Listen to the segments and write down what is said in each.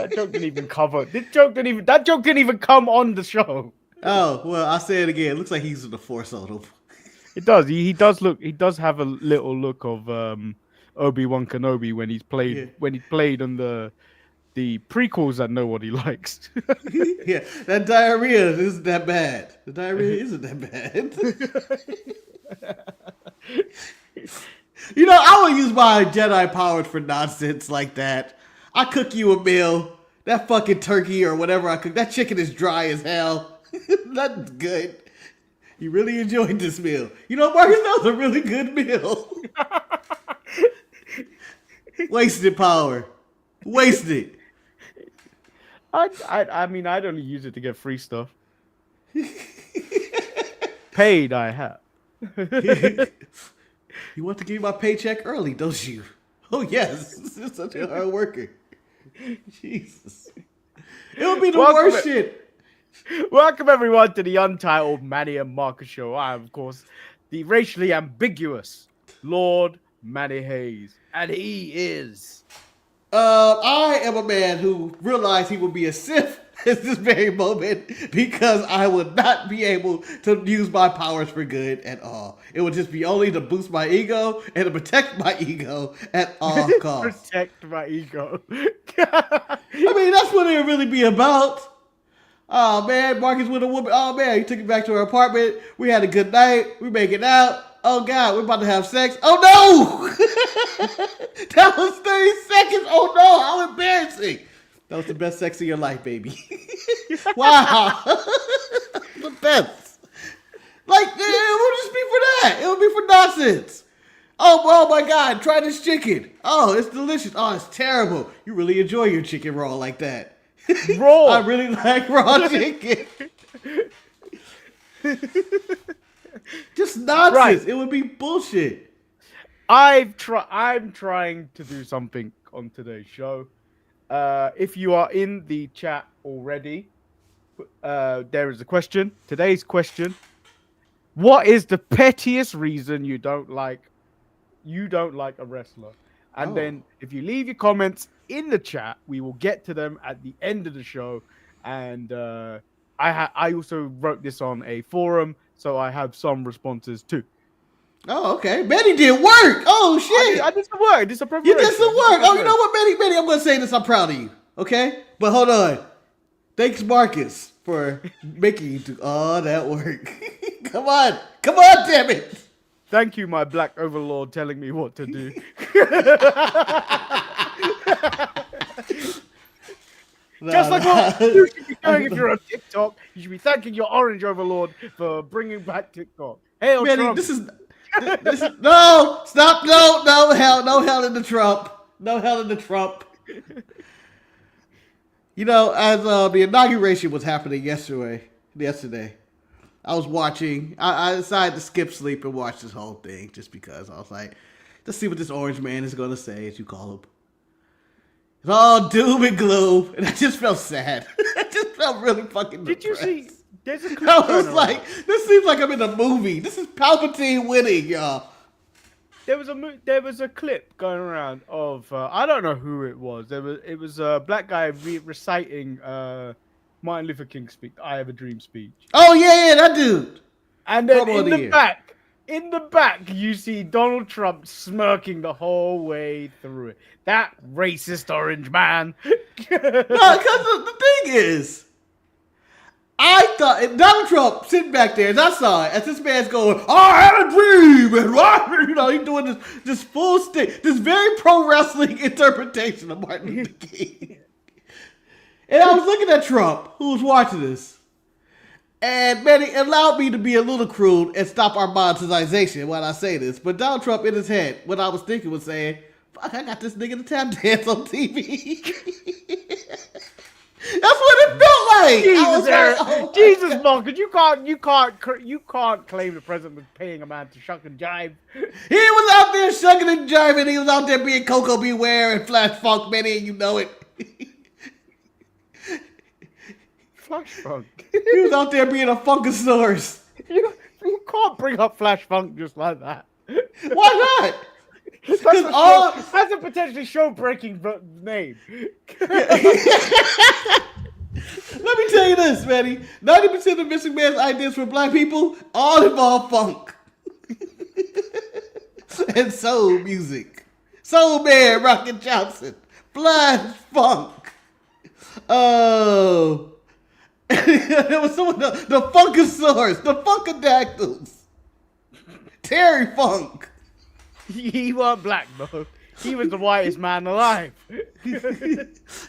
That joke didn't even cover. That joke didn't even come on the show. Oh, well, I'll say it again. It looks like he's using the force on him. It does. He does look. He does have a little look of Obi-Wan Kenobi when he Yeah. played on the prequels that nobody likes. Yeah, that diarrhea isn't that bad. The diarrhea isn't that bad. I would use my Jedi powers for nonsense like that. I cook you a meal. That fucking turkey or whatever I cook, that chicken is dry as hell. Nothing's good. You really enjoyed this meal. Marcus, that was a really good meal. Wasted power. Wasted. I mean, I'd only use it to get free stuff. Paid, I have. You want to give me my paycheck early, don't you? Oh, yes. You're such a hard worker. Jesus. It would be the worst shit. Welcome, everyone, to the Untitled Manny and Marcus show. I am, of course, the racially ambiguous Lord Manny Hayes. And he is... I am a man who realized he would be a Sith at this very moment because I would not be able to use my powers for good at all. It would just be only to boost my ego and to protect my ego at all costs. Protect my ego. I mean, that's what it would really be about. Oh, man, Marcus with a woman. Oh, man, he took me back to her apartment. We had a good night. We making out. Oh, God, we're about to have sex. Oh, no! That was 30 seconds. Oh, no, how embarrassing. That was the best sex of your life, baby. Wow. The best. Like, it would just be for that. It would be for nonsense. Oh, my God, try this chicken. Oh, it's delicious. Oh, it's terrible. You really enjoy your chicken raw like that. Raw. I really like raw chicken. Just nonsense. Right. It would be bullshit. I'm trying to do something on today's show. If you are in the chat already, there is a question. Today's question: what is the pettiest reason you don't like a wrestler? And then if you leave your comments in the chat, we will get to them at the end of the show. And I also wrote this on a forum, so I have some responses too. Oh, okay. Manny did work. Oh, shit. I did some work. You did some work. Oh, you know what, Manny, I'm going to say this. I'm proud of you. Okay? But hold on. Thanks, Marcus, for making you do all that work. Come on, damn it. Thank you, my black overlord, telling me what to do. Just like what you should be doing if you're on TikTok. You should be thanking your orange overlord for bringing back TikTok. Hail Manny, Trump. this is no, stop, no hell in the Trump. No hell in the Trump. As the inauguration was happening yesterday, I was watching. I decided to skip sleep and watch this whole thing just because I was like, let's see what this orange man is going to say, as you call him. It's all doom and gloom, and I just felt sad. I just felt really fucking depressed. Did you see? There's a clip I was like, this seems like I'm in a movie. This is Palpatine winning, y'all. There was a clip going around of I don't know who it was. It was a black guy reciting Martin Luther King's speech, "I Have a Dream" speech. Oh yeah, that dude. And then in the back, you see Donald Trump smirking the whole way through it. That racist orange man. No, because the thing is, I thought Donald Trump sitting back there, as I saw it, as this man's going, "I had a dream," and he's doing this full stick, this very pro wrestling interpretation of Martin Luther King. And I was looking at Trump, who was watching this, and man, it allowed me to be a little crude and stop our monetization while I say this. But Donald Trump in his head, what I was thinking was saying, "Fuck, I got this nigga to tap dance on TV." That's what it felt like. Jesus, Marcus, you can't claim the president was paying a man to shuck and jive. He was out there shucking and jiving. He was out there being Coco Beware and Flash Funk, Manny, and you know it. Flash Funk. He was out there being a Funkasaurus. You can't bring up Flash Funk just like that. Why not? That's a potentially show-breaking name. Let me tell you this, Manny. 90% of Mr. Man's ideas for black people all involve funk and soul music. Soul Man, Rocket Johnson, Blood Funk. Oh, there was someone the Funkasaurus, the Funkadactyls, Terry Funk. He wasn't black, bro. He was the whitest man alive.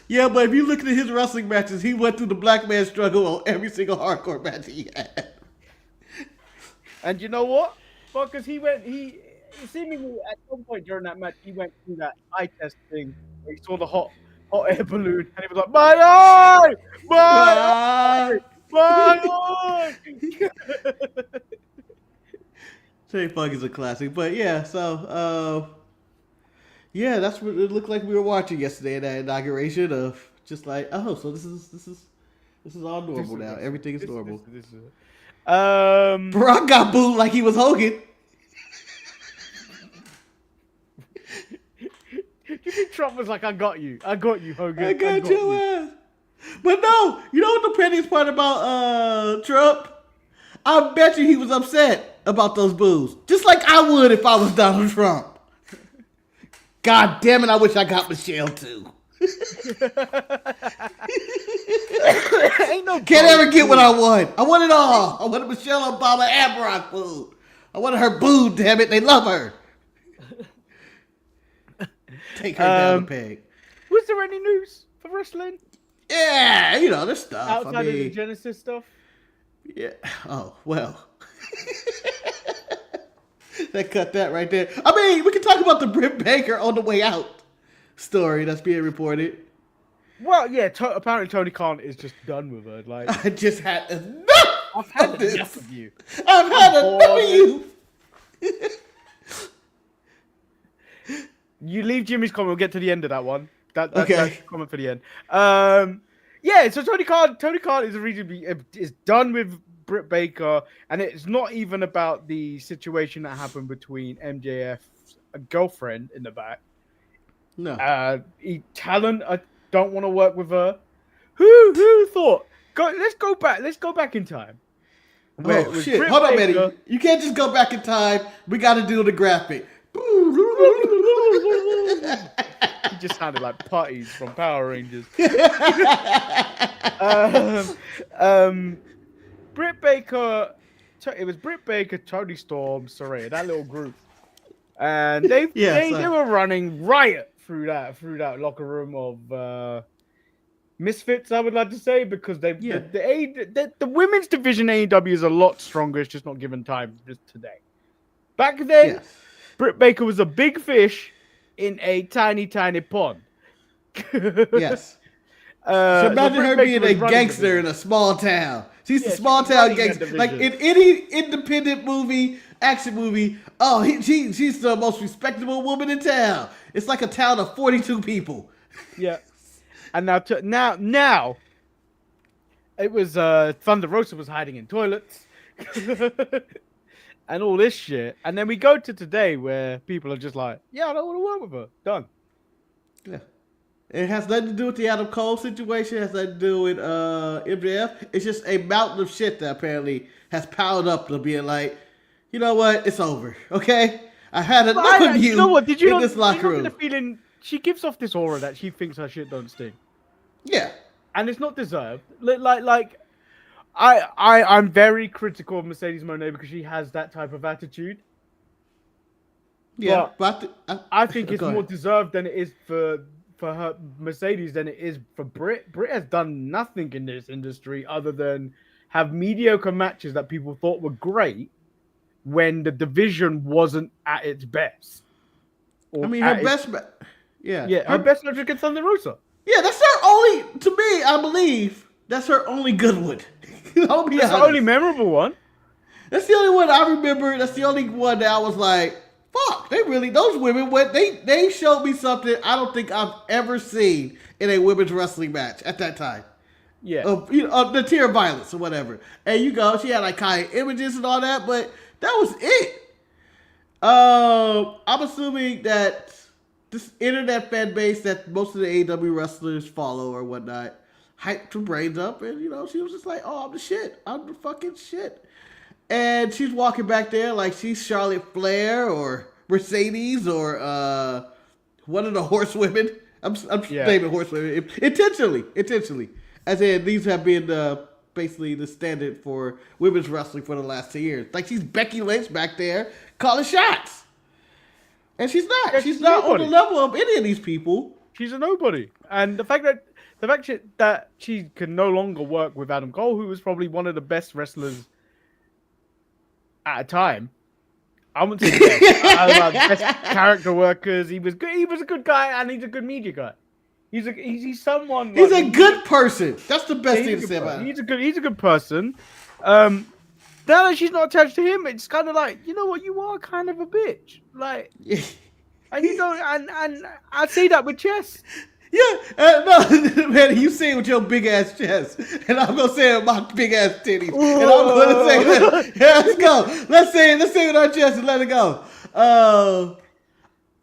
Yeah, but if you look at his wrestling matches, he went through the black man struggle on every single hardcore match he had. And you know what? Because he seemingly at some point during that match, he went through that eye test thing where he saw the hot air balloon and he was like, my eye! My eye! My eye! Terry Funk is a classic. But yeah, so yeah, that's what it looked like we were watching yesterday at that inauguration of just like, oh, so this is all normal now. Everything is normal. Brock got booed like he was Hogan. You think Trump was like, I got you, Hogan. I got your ass. But no, you know what the pettiest part about Trump? I bet you he was upset about those boos. Just like I would if I was Donald Trump. God damn it, I wish I got Michelle too. Ain't no Can't ever get what I want. I want it all. I wanted Michelle Obama and Barack booed. I wanted her booed, damn it. They love her. Take her down the peg. Was there any news for wrestling? Yeah, you know, there's stuff. Outside of the Genesis stuff? Yeah. Oh, well. That cut that right there. I mean, we can talk about the Britt Baker on the way out story that's being reported. Well, yeah, apparently Tony Khan is just done with her. Like, I just had enough. I've had enough of you. I've had enough of you. You leave Jimmy's comment. We'll get to the end of that one. That's comment for the end. Yeah. So Tony Khan is done with Britt Baker, and it's not even about the situation that happened between MJF's girlfriend in the back. No. Talent, I don't want to work with her. Who thought? Let's go back in time. Oh shit! Hold on, Manny. You can't just go back in time. We got to do the graphic. He just sounded like putties from Power Rangers. Britt Baker. It was Britt Baker, Tony Storm, Saraya, that little group, and they were running riot through that locker room of misfits. I would like to say, because the women's division AEW is a lot stronger. It's just not given time just today. Back then, Britt Baker was a big fish in a tiny pond. Yes. So imagine her being a gangster in a small town. She's a small town gangster. Like in any independent movie, action movie, she's the most respectable woman in town. It's like a town of 42 people. Yeah. And now it was Thunder Rosa was hiding in toilets. And all this shit. And then we go to today where people are just like, yeah, I don't want to work with her. Done. Yeah. It has nothing to do with the Adam Cole situation. It has nothing to do with MJF. It's just a mountain of shit that apparently has piled up to being like, you know what? It's over. Okay? I had enough of you, in this locker room. The feeling she gives off this aura that she thinks her shit don't sting. Yeah. And it's not deserved. I'm very critical of Mercedes Moné because she has that type of attitude. Yeah, I think it's more deserved than it is for her Mercedes than it is for Britt. Britt has done nothing in this industry other than have mediocre matches that people thought were great when the division wasn't at its best. I mean, her best match was against Thunder Rosa. Yeah, that's her only. To me, I believe that's her only good one. That's the only memorable one. That's the only one I remember. That's the only one that I was like, fuck, those women went, they showed me something I don't think I've ever seen in a women's wrestling match at that time. Yeah. The tier of violence or whatever. And she had like kind of images and all that, but that was it. I'm assuming that this internet fan base that most of the AEW wrestlers follow or whatnot hyped her brains up, and she was just like, "Oh, I'm the shit. I'm the fucking shit." And she's walking back there like she's Charlotte Flair or Mercedes or one of the horsewomen. I'm Yeah. naming horsewomen intentionally. As in, these have been basically the standard for women's wrestling for the last 2 years. Like she's Becky Lynch back there calling shots, and she's not. Yeah, She's not on the nobody. level of any of these people. She's a nobody, and the fact that she can no longer work with Adam Cole, who was probably one of the best wrestlers at a time. I wouldn't say the best. Best character workers. He was good. He was a good guy, and he's a good media guy. He's someone. He's like, a good person. That's the best he's thing a to good say person. about him. He's a good person. Now that she's not attached to him, it's kind of like, you know what, you are kind of a bitch. Like, and you don't, and I see that with chess. Yeah, no, man, you say it with your big ass chest, and I'm gonna say it with my big ass titties, and I'm gonna say that. Yeah, let's go. Let's say it with our chest and let it go.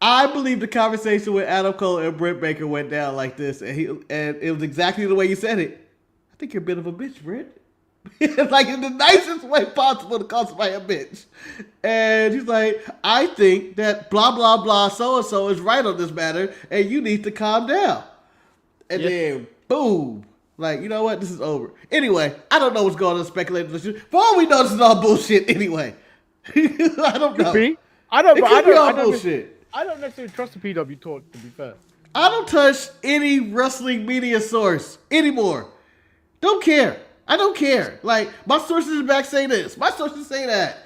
I believe the conversation with Adam Cole and Britt Baker went down like this, and it was exactly the way you said it. I think you're a bit of a bitch, Britt. Like in the nicest way possible to call somebody a bitch. And he's like, I think that blah blah blah so and so is right on this matter, and you need to calm down. And then boom. Like, you know what? This is over. Anyway, I don't know what's going on speculating. For all we know, this is all bullshit anyway. I don't know. Could be. It could be all bullshit. I don't necessarily trust the PW talk, to be fair. I don't touch any wrestling media source anymore. Don't care. I don't care. Like, my sources in the back say this. My sources say that.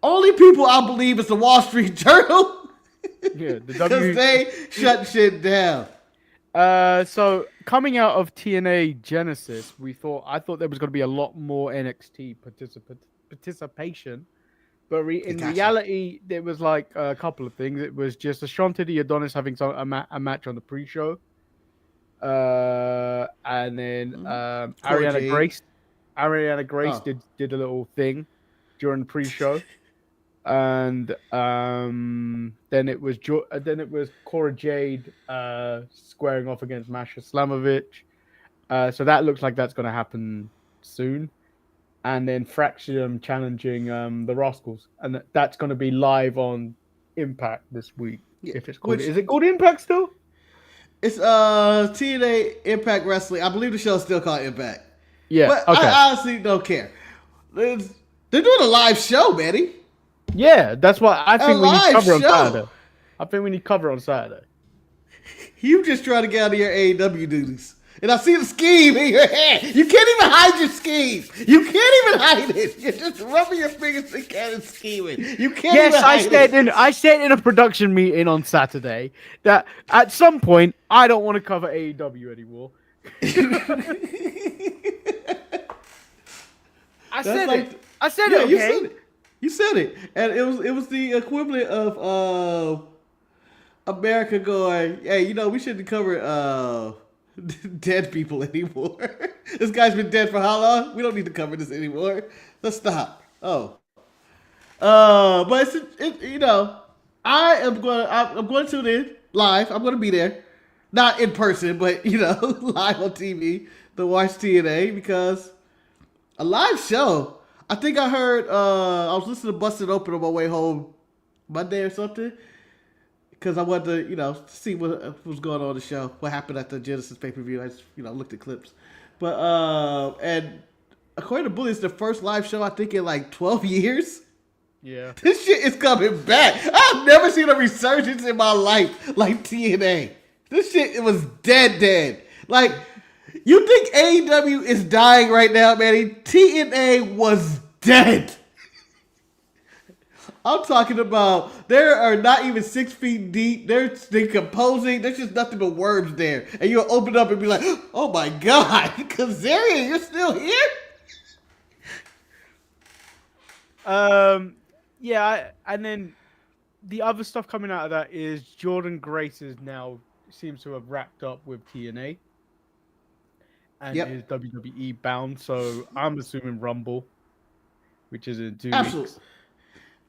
Only people I believe is the Wall Street Journal. Yeah, because they shut shit down. So coming out of TNA Genesis, I thought there was going to be a lot more NXT participation, but in reality, there was like a couple of things. It was just Ashante the Adonis having a match on the pre-show, and then Ariana Grace did a little thing during the pre-show. And then it was Cora Jade squaring off against Masha Slamovich. So that looks like that's going to happen soon. And then Fraxium challenging the Rascals, and that's going to be live on Impact this week. Yeah, if it's called, is it called Impact still? It's TNA Impact Wrestling. I believe the show's still called Impact. Yeah, but okay. I honestly don't care. They're doing a live show, Betty. Yeah, that's what I think we need to cover on Saturday. I think we need to cover on Saturday. You just trying to get out of your AEW duties. And I see the scheme in your head. You can't even hide your scheme. You can't even hide it. You're just rubbing your fingers together and scheming. You can't even hide it. I said in a production meeting on Saturday that at some point I don't want to cover AEW anymore. I said it. Okay. You said it. You said it. And it was the equivalent of America going, hey, we shouldn't cover dead people anymore. This guy's been dead for how long? We don't need to cover this anymore. Let's stop. Oh. But I'm going to tune in live. I'm going to be there. Not in person, but live on TV to watch TNA, because a live show. I think I heard I was listening to Busted Open on my way home Monday or something, because I wanted to, see what was going on in the show, what happened at the Genesis pay-per-view. I just, looked at clips. But, and according to Bully, it's the first live show, I think, in like 12 years. Yeah. This shit is coming back. I've never seen a resurgence in my life like TNA. This shit, it was dead. Like, you think AEW is dying right now, Manny? TNA was dead. I'm talking about there are not even 6 feet deep. They're decomposing. There's just nothing but worms there. And you'll open up and be like, oh my God, Kazarian, you're still here? Yeah, and then the other stuff coming out of that is Jordan Grace seems to have wrapped up with TNA. And is WWE bound. So I'm assuming Rumble, which is in 2 weeks.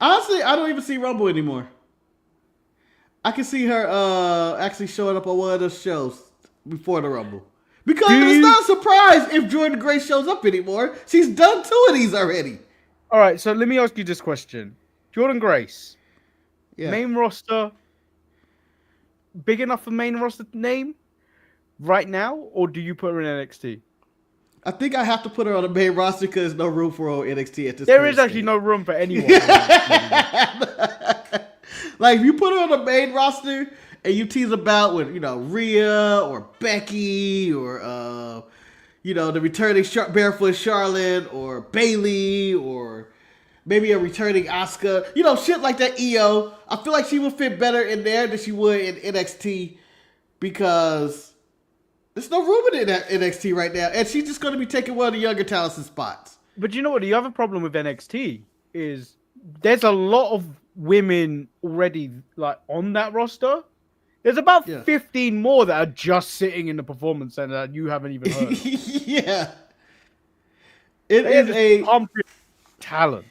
Honestly, I don't even see Rumble anymore. I can see her actually showing up on one of those shows before the Rumble. Because Do it's you? not a surprise if Jordan Grace shows up anymore. She's done 2 of these already. All right. So let me ask you this question: Jordan Grace, Yeah. main roster, big enough for main roster name right now, or do you put her in NXT? I think I have to put her on the main roster because there's no room for her on NXT at this There current is actually stage. no room for anyone. in NXT. Like, if you put her on the main roster and you tease about with, Rhea or Becky or, the returning Barefoot Charlotte or Bailey or maybe a returning Asuka, shit like that, EO, I feel like she would fit better in there than she would in NXT because there's no room in NXT right now. And she's just going to be taking one of the younger talents' spots. But you know what? The other problem with NXT is there's a lot of women already like on that roster. There's about 15 more that are just sitting in the performance center that you haven't even heard of. Yeah. It is a pumping talent.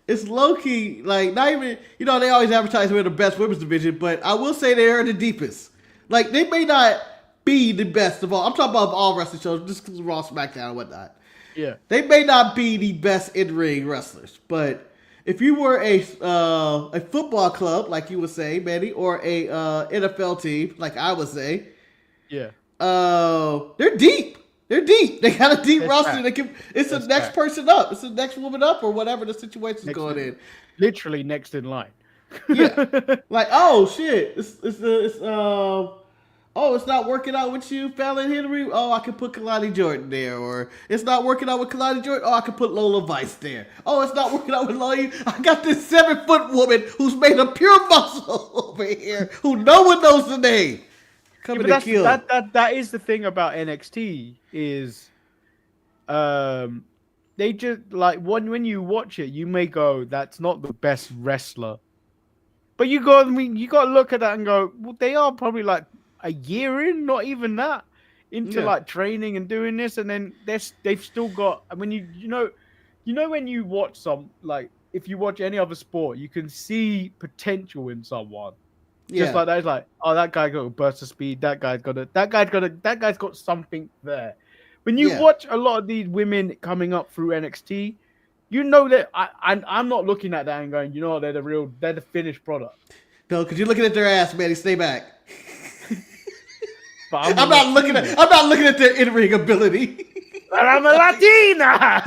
It's low key, like not even they always advertise we're the best women's division, but I will say they're the deepest. Like they may not be the best of all. I'm talking about all wrestling shows, just because Raw, SmackDown, and whatnot. Yeah, they may not be the best in ring wrestlers, but if you were a football club, like you would say, Manny, or a NFL team, like I would say, yeah, they're deep. They're deep. They got a deep roster. It's the next person up. It's the next woman up, or whatever the situation's going in. Literally next in line. Yeah. Like, oh shit, it's not working out with you, Fallon Henry. Oh, I can put Kalani Jordan there. Or it's not working out with Kalani Jordan. Oh, I can put Lola Vice there. Oh, it's not working out with Lola. I got this 7-foot woman who's made of pure muscle over here, who no one knows the name. Coming to kill. That is the thing about NXT is, they just like when you watch it, you may go, that's not the best wrestler, but you got to look at that and go, well, they are probably like a year in, not even that, into like training and doing this, and then they've still got. I mean, you know when you watch like if you watch any other sport, you can see potential in someone. Just like that, it's like, oh, that guy got a burst of speed. That guy's got something there. When you watch a lot of these women coming up through NXT, you know that I'm not looking at that and going, you know, they're the finished product. No, because you're looking at their ass, man. Stay back. But I'm not looking at their in-ring ability. But I'm a Latina.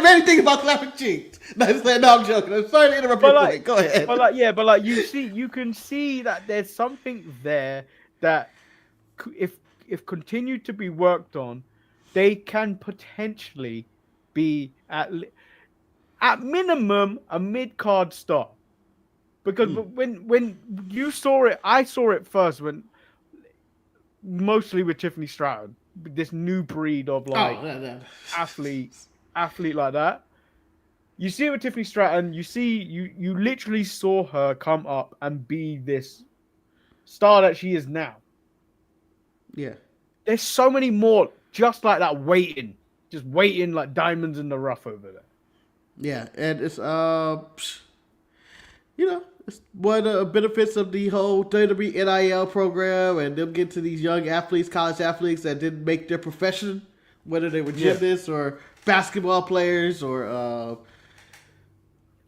Many things about clapping cheeks. No, I'm joking. I'm sorry to interrupt your point. Go ahead. But you can see that there's something there that if continued to be worked on, they can potentially be at minimum a mid-card star. Because when you saw it, I saw it first mostly with Tiffany Stratton, this new breed of like athlete like that. You see it with Tiffany Stratton. You literally saw her come up and be this star that she is now. Yeah. There's so many more just like that just waiting like diamonds in the rough over there. Yeah, and it's it's one of the benefits of the whole WWE NIL program and them getting to these young athletes, college athletes that didn't make their profession, whether they were gymnasts or basketball players or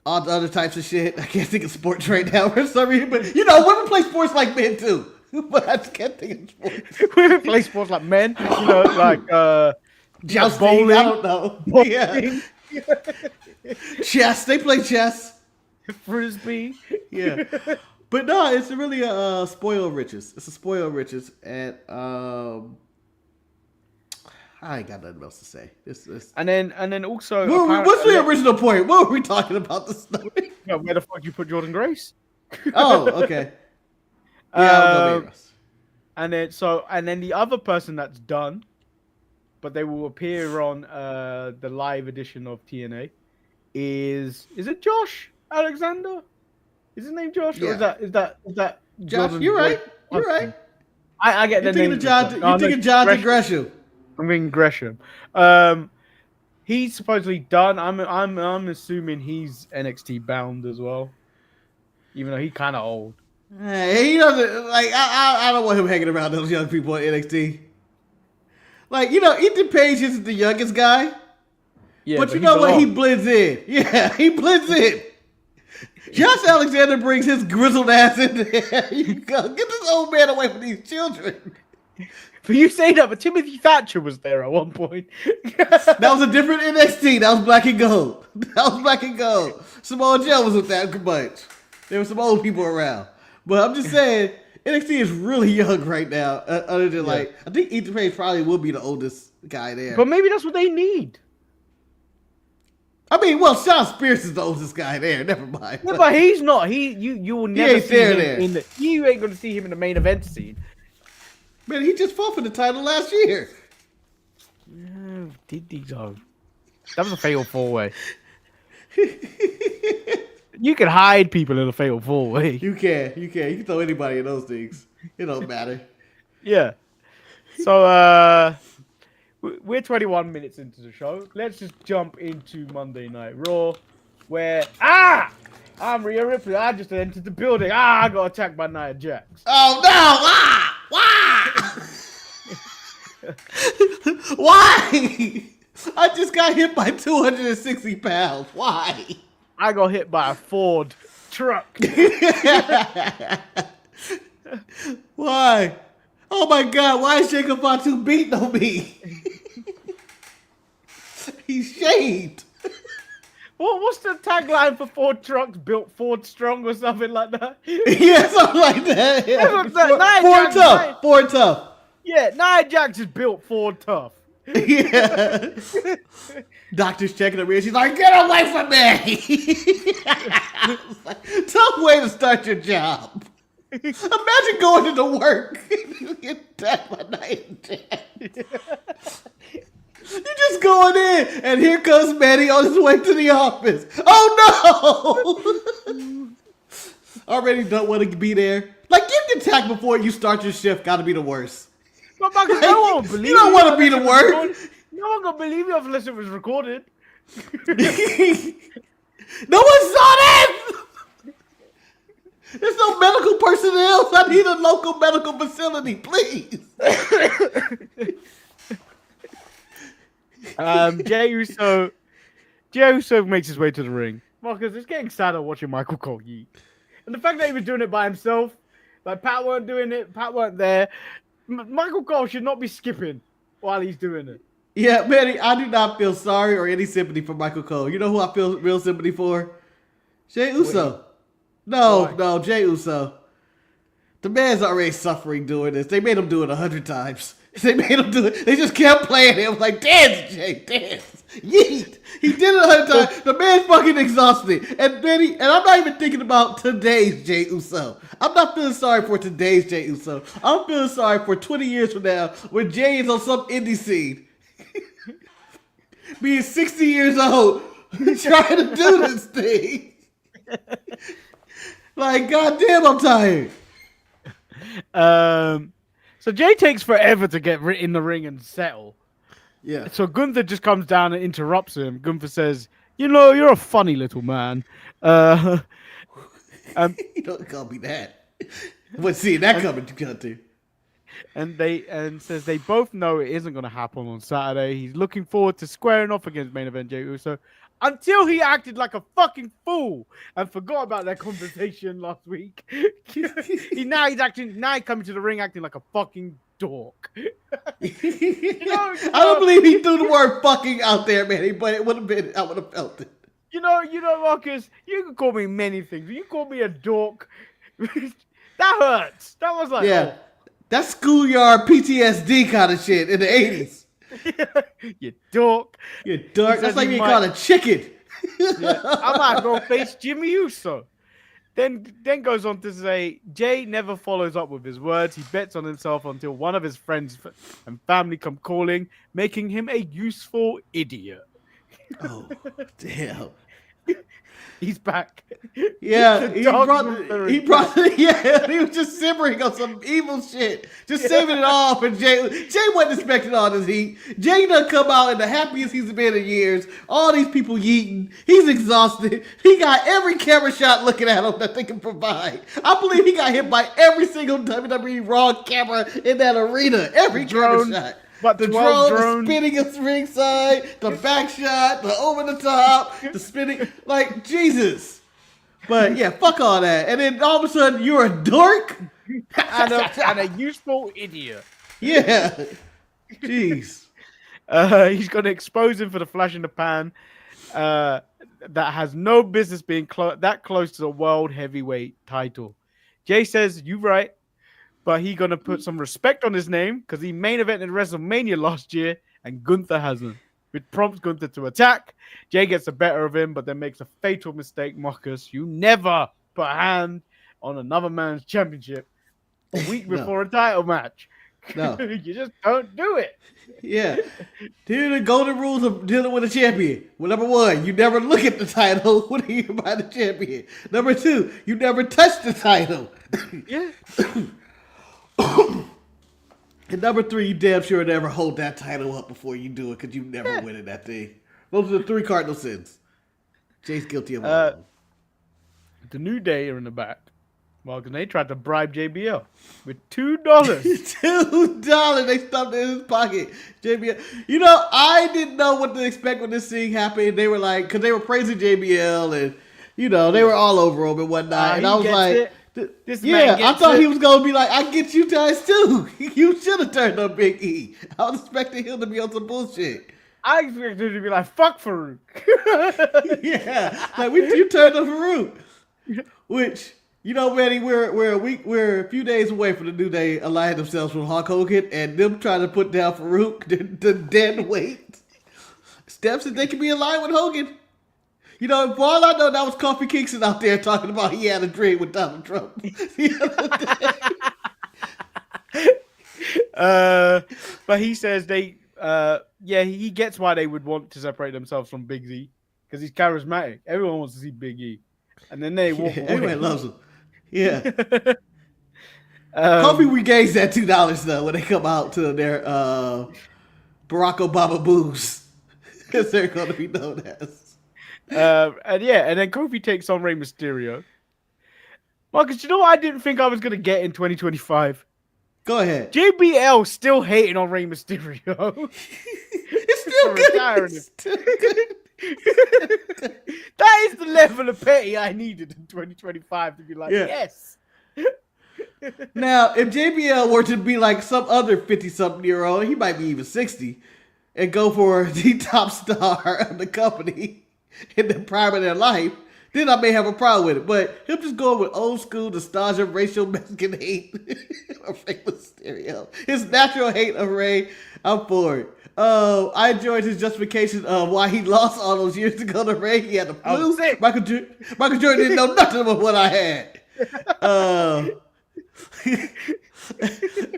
all the other types of shit. I can't think of sports right now for some reason, but women play sports like men too. But I just can't think of sports. Women play sports like men, like jousting, bowling, I don't know. Bowling. Yeah. Chess, they play chess. Frisbee. Yeah. But no, it's really a spoil riches. It's a spoil riches, and I ain't got nothing else to say. And then also, what's the original point? What were we talking about this stuff? Yeah, where the fuck you put Jordan Grace? Oh, okay. Yeah, and then the other person that's done, but they will appear on the live edition of TNA. Is it Josh Alexander? Is his name Josh? Yeah. Or is that Josh? Jordan You're right. Boy? You're right. I get the name. You're thinking Jonathan Gresham. I'm thinking Gresham. he's supposedly done. I'm assuming he's NXT bound as well, even though he's kind of old. Hey, he doesn't like. I don't want him hanging around those young people in NXT. Like, Ethan Page isn't the youngest guy, Yeah, but you he's know what? He old. blends in. Yeah, he blends in. Josh Alexander brings his grizzled ass in there. You go get this old man away from these children. But you say that, but Timothy Thatcher was there at one point. That was a different NXT. That was Black and Gold. That was Black and Gold. Samoa Joe was with that bunch. There were some old people around. But I'm just saying, NXT is really young right now. Other than I think Ethan Page probably will be the oldest guy there. But maybe that's what they need. I mean, well, Sean Spears is the oldest guy there. Never mind. Yeah, but he's not. You will never ain't see him there. you ain't gonna see him in the main event scene. Man, he just fought for the title last year. Did he though? That was a fatal 4-way. You can hide people in a fatal 4-way. You can. You can throw anybody in those things. It don't matter. Yeah. So we're 21 minutes into the show. Let's just jump into Monday Night Raw, where I'm Rhea Ripley. I just entered the building. I got attacked by Nia Jax. Oh no! Why? Why? I just got hit by 260 pounds. Why? I got hit by a Ford truck. Why? Oh my God! Why is Jacob Fatu beating on me? He's shaved. What's the tagline for Ford trucks? Built Ford strong or something like that? Yeah, something like that. Yeah. Ford tough. Ford tough. Yeah, Nia Jax is built Ford tough. Yeah. Doctor's checking her. She's like, "Get away from me!" Like, tough way to start your job. Imagine going into work and get attacked by Nia Jax. You're just going in, and here comes Manny on his way to the office. Oh no! Already don't want to be there. Like, getting attacked before you start your shift got to be the worst. But Marcus, no one will believe you don't want to be the work. No one gonna believe you unless it was recorded. No one saw that. There's no medical personnel. I need a local medical facility, please. Jey Uso makes his way to the ring. Marcus, it's getting sadder watching Michael Cole yeet. And the fact that he was doing it by himself, like Pat weren't doing it, Pat weren't there. Michael Cole should not be skipping while he's doing it. Yeah, Manny, I do not feel sorry or any sympathy for Michael Cole. You know who I feel real sympathy for? Jey Uso. No, Jey Uso. The man's already suffering doing this. They made him do it 100 times. They made him do it. They just kept playing him like, dance, Jay, dance. Yeet. He did it 100 times. The man's fucking exhausted. And I'm not even thinking about today's Jey Uso. I'm not feeling sorry for today's Jey Uso. I'm feeling sorry for 20 years from now when Jay is on some indie scene. Being 60 years old, trying to do this thing. Like, goddamn, I'm tired. So Jay takes forever to get in the ring and settle. Yeah. So Gunther just comes down and interrupts him. Gunther says, "You're a funny little man." You don't call me that. But see that coming to Gunther. And says they both know it isn't going to happen on Saturday. He's looking forward to squaring off against main event Jey Uso. Until he acted like a fucking fool and forgot about that conversation last week. Now he's coming to the ring acting like a fucking dork. I don't believe he threw the word fucking out there, Manny, but it would have been, I would have felt it. You know, Marcus, you can call me many things. You call me a dork. That hurts. That was like, yeah, that's schoolyard PTSD kind of shit in the 80s. You dork. You dork. That's like being called a chicken. Yeah, I might go face Jimmy Uso. Then goes on to say, Jay never follows up with his words. He bets on himself until one of his friends and family come calling, making him a useful idiot. Oh, damn. He's back. Yeah, The he Dark brought, Gunther he is brought, back. yeah, he was just simmering on some evil shit, just saving it off. And Jay wasn't expecting all this heat. Jay done come out in the happiest he's been in years. All these people yeeting. He's exhausted. He got every camera shot looking at him that they can provide. I believe he got hit by every single WWE Raw camera in that arena. Every Drone, camera shot. but The 12 drone, drones. the spinning at ringside, the back shot, the over the top, the spinning. Like, Jesus. But yeah, fuck all that. And then all of a sudden, you're a dork? and a useful idiot. Yeah. Jeez. He's going to expose him for the flash in the pan that has no business being that close to the world heavyweight title. Jay says, you right, but he going to put some respect on his name because he main evented WrestleMania last year and Gunther hasn't. Which prompts Gunther to attack. Jay gets the better of him, but then makes a fatal mistake. Marcus, you never put a hand on another man's championship a week before a title match. No. You just don't do it. Yeah. Here are the golden rules of dealing with a champion. Well, number one, you never look at the title when you're by the champion. Number two, you never touch the title. Yeah. And number three, you damn sure never hold that title up before you do it because you never win in that thing. Those are the three cardinal sins. Jay's guilty of all of them. The New Day are in the back. Well, because they tried to bribe JBL with $2. $2. They stuffed it in his pocket. JBL. You know, I didn't know what to expect when this thing happened. They were like, because they were praising JBL and, you know, they were all over him and whatnot. And I was like, I thought he was going to be like, I get you guys too. You should have turned on Big E. I was expecting him to be on some bullshit. I expected him to be like, fuck Farouk. Yeah. Like, you turned on Farouk. Which, you know, Manny, we're a few days away from the New Day aligning themselves with Hulk Hogan and them trying to put down Farouk, the dead weight. Steps that they can be aligned with Hogan. You know, for all I know, that was Kofi Kingston out there talking about he had a dream with Donald Trump the other day. But he says he gets why they would want to separate themselves from Big Z because he's charismatic. Everyone wants to see Big E. And then they walk away. Everybody loves him. Yeah. Kofi regains that $2 though when they come out to their Barack Obama booze, as they're going to be known as. And then Kofi takes on Rey Mysterio. Marcus, you know what I didn't think I was going to get in 2025? Go ahead. JBL still hating on Rey Mysterio. It's still good. It's still good. That is the level of petty I needed in 2025 to be like, yes. Now, if JBL were to be like some other 50-something-year-old, he might be even 60, and go for the top star of the company in the prime of their life, then I may have a problem with it. But him just going with old school nostalgia, racial Mexican hate of Rey Mysterio, his natural hate of Rey, I'm for it. I enjoyed his justification of why he lost all those years ago to Rey. He had the flu. Michael Jordan didn't know nothing about what I had.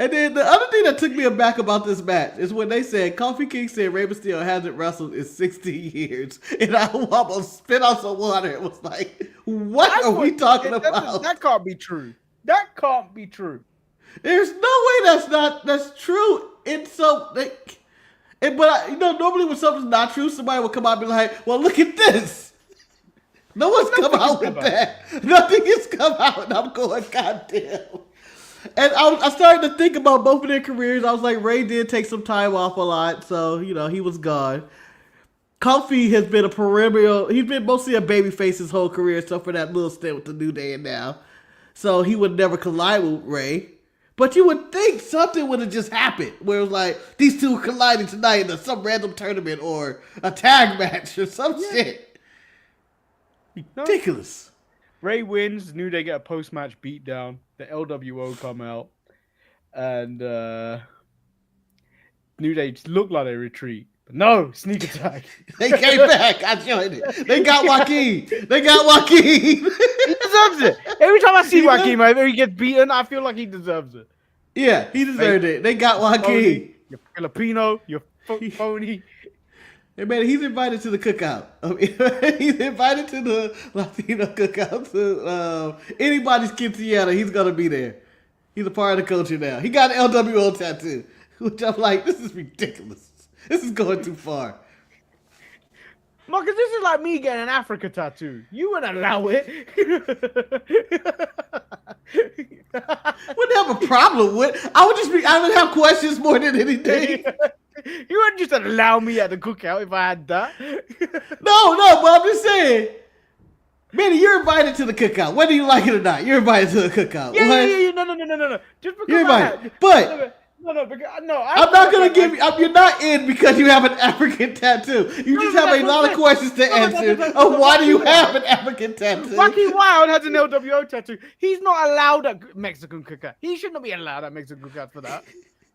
And then the other thing that took me aback about this match is when they said Kofi Kingston and Rey Mysterio hasn't wrestled in 60 years. And I almost spit out some water. It was like, what are we talking about? That can't be true. That can't be true. There's no way that's true. It's so... normally when something's not true, somebody will come out and be like, well, look at this. No one's come out with that. Nothing has come out, and I'm going, goddamn. And I started to think about both of their careers. I was like, Ray did take some time off a lot, so, he was gone. Kofi has been he's been mostly a babyface his whole career, except for that little stint with the New Day and now. So he would never collide with Ray. But you would think something would have just happened, where it was like, these two colliding tonight in some random tournament or a tag match or some shit. Ridiculous. Ray wins. New Day get a post-match beatdown. The LWO come out. And New Day look like they retreat. But no, sneak attack. They came back. I joined it. They got Joaquin. He deserves it. Every time I see Joaquin, whenever he gets beaten, I feel like he deserves it. Yeah, he deserved it. They got Joaquin. You're Filipino. You're phony. Hey man, he's invited to the cookout. He's invited to the Latino cookout. To anybody's quinceañera, he's gonna be there. He's a part of the culture now. He got an LWO tattoo, which I'm like, this is ridiculous. This is going too far. Marcus, this is like me getting an Africa tattoo. You wouldn't allow it. Wouldn't have a problem with. I would have questions more than anything. You wouldn't just allow me at the cookout if I had that. No, but I'm just saying. Manny, you're invited to the cookout. Whether you like it or not, you're invited to the cookout. Yeah. No. Just because you're invited. But I'm not going to give you... You're not in because you have an African tattoo. You just have a lot of questions to answer of why do you have an African tattoo. Wacky Wild has an LWO tattoo. He's not allowed at Mexican cookout. He shouldn't be allowed at Mexican cookout for that.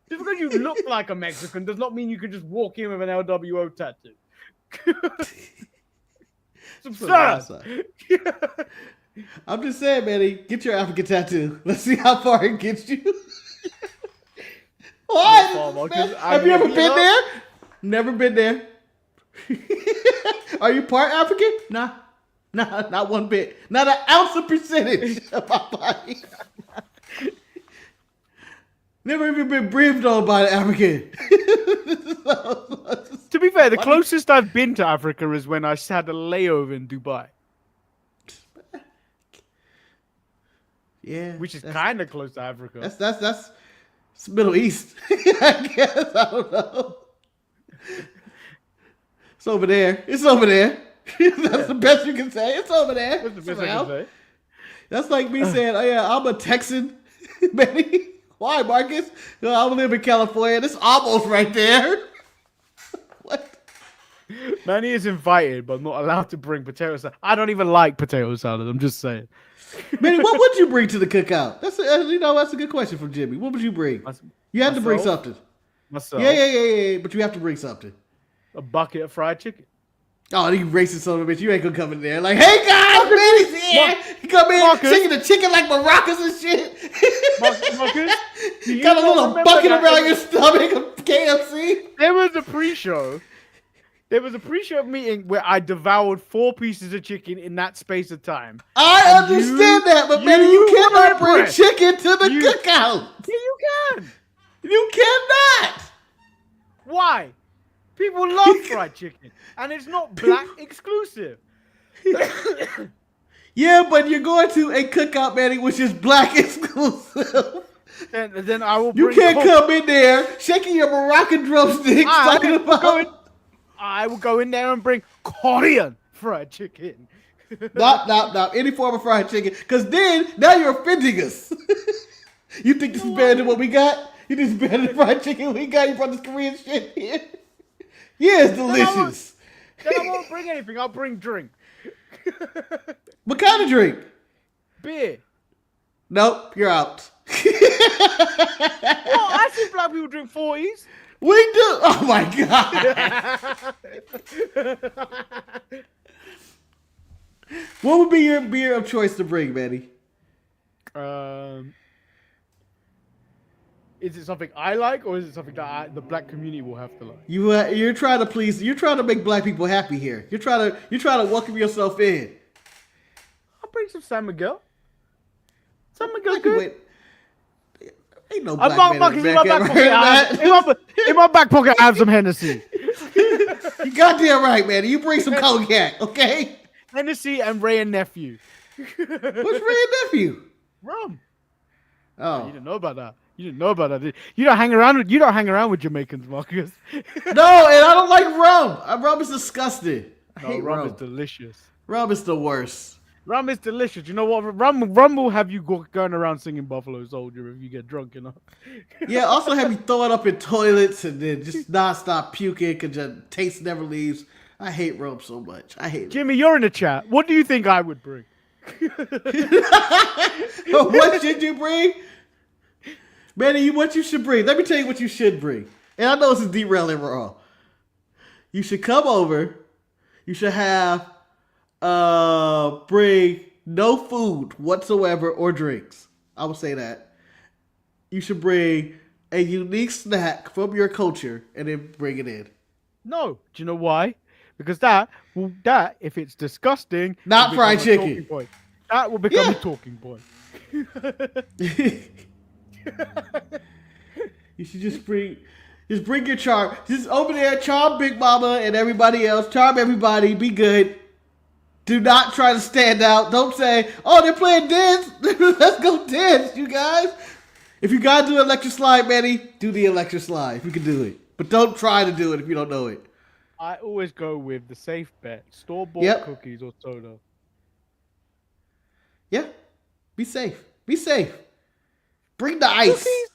Just because you look like a Mexican does not mean you can just walk in with an LWO tattoo. It's absurd. I'm just saying, Manny, get your African tattoo. Let's see how far it gets you. What? Have you ever been there? Never been there. Are you part African? Nah, not one bit. Not an ounce of percentage of my body. Never even been breathed on by an African. To be fair, the closest I've been to Africa is when I had a layover in Dubai. Yeah, which is kind of close to Africa. That's it's Middle East. I guess I don't know. It's over there. That's the best you can say. It's over there. That's the best I can say. That's like me saying, "Oh yeah, I'm a Texan." Baby. Why, Marcus? I live in California. This is almost right there. What? Manny is invited, but not allowed to bring potato salad. I don't even like potato salad. I'm just saying. Manny, what would you bring to the cookout? That's a good question from Jimmy. What would you bring? You had to bring something. Myself. Yeah. But you have to bring something. A bucket of fried chicken. Oh, you racist son of a bitch. You ain't gonna come in there like, hey guys, Manny's here. You come in shaking the chicken like maracas and shit. Marcus, got a little bucket around your stomach of KFC. There was a pre-show meeting where I devoured 4 pieces of chicken in that space of time. I understand that, but Manny, you cannot bring chicken to the cookout. Yeah, you can. You cannot. Why? People love fried chicken, and it's not black exclusive. Yeah, but you're going to a cookout, Manny, which is black exclusive. Then I will. You can't come in there shaking your Moroccan drumsticks. I will go in there and bring Korean fried chicken. Not any form of fried chicken, because then now you're offending us. You think this is better than what we got? You think it's better than fried chicken we got? You brought this Korean shit here. Yeah, it's delicious. Then I won't bring anything. I'll bring drink. What kind of drink? Beer. Nope, you're out. I see black people drink 40s. We do. Oh my god. What would be your beer of choice to bring, Manny? Is it something I like, or is it something that the black community will have to like? You're trying to please. You're trying to make black people happy here. You're trying to welcome yourself in. I'll bring some San Miguel. San Miguel good. Ain't no black man in my back pocket, I have some Hennessy. You goddamn right, man. You bring some cognac, okay? Hennessy and Ray and Nephew. What's Ray and Nephew? Rum. Oh, you didn't know about that. You didn't know about that. You don't hang around with Jamaicans, Marcus. No, and I don't like rum. Rum is disgusting. I hate rum. Rum is delicious. Rum is the worst. Rum is delicious. You know what? Rum will have you going around singing Buffalo Soldier if you get drunk enough. Yeah, also have you throw it up in toilets and then just nonstop puking because your taste never leaves. I hate rum so much. I hate it. Jimmy, you're in the chat. What do you think I would bring? What should you bring? Manny, what you should bring. Let me tell you what you should bring. And I know this is derailing raw. You should come over. You should have bring no food whatsoever or drinks. I would say that. You should bring a unique snack from your culture and then bring it in. No. Do you know why? Because that if it's disgusting, will Not become fried a chicken. talking point. That will become a Yeah. talking point. You should just bring your charm. Just over there, charm Big Mama and everybody else. Charm everybody. Be good. Do not try to stand out. Don't say, "Oh, they're playing dance. Let's go dance, you guys." If you gotta do electric slide, Manny, do the electric slide if you can do it. But don't try to do it if you don't know it. I always go with the safe bet: store-bought Yep. cookies or soda. Yeah. Be safe. Be safe. Bring the ice. Cookies,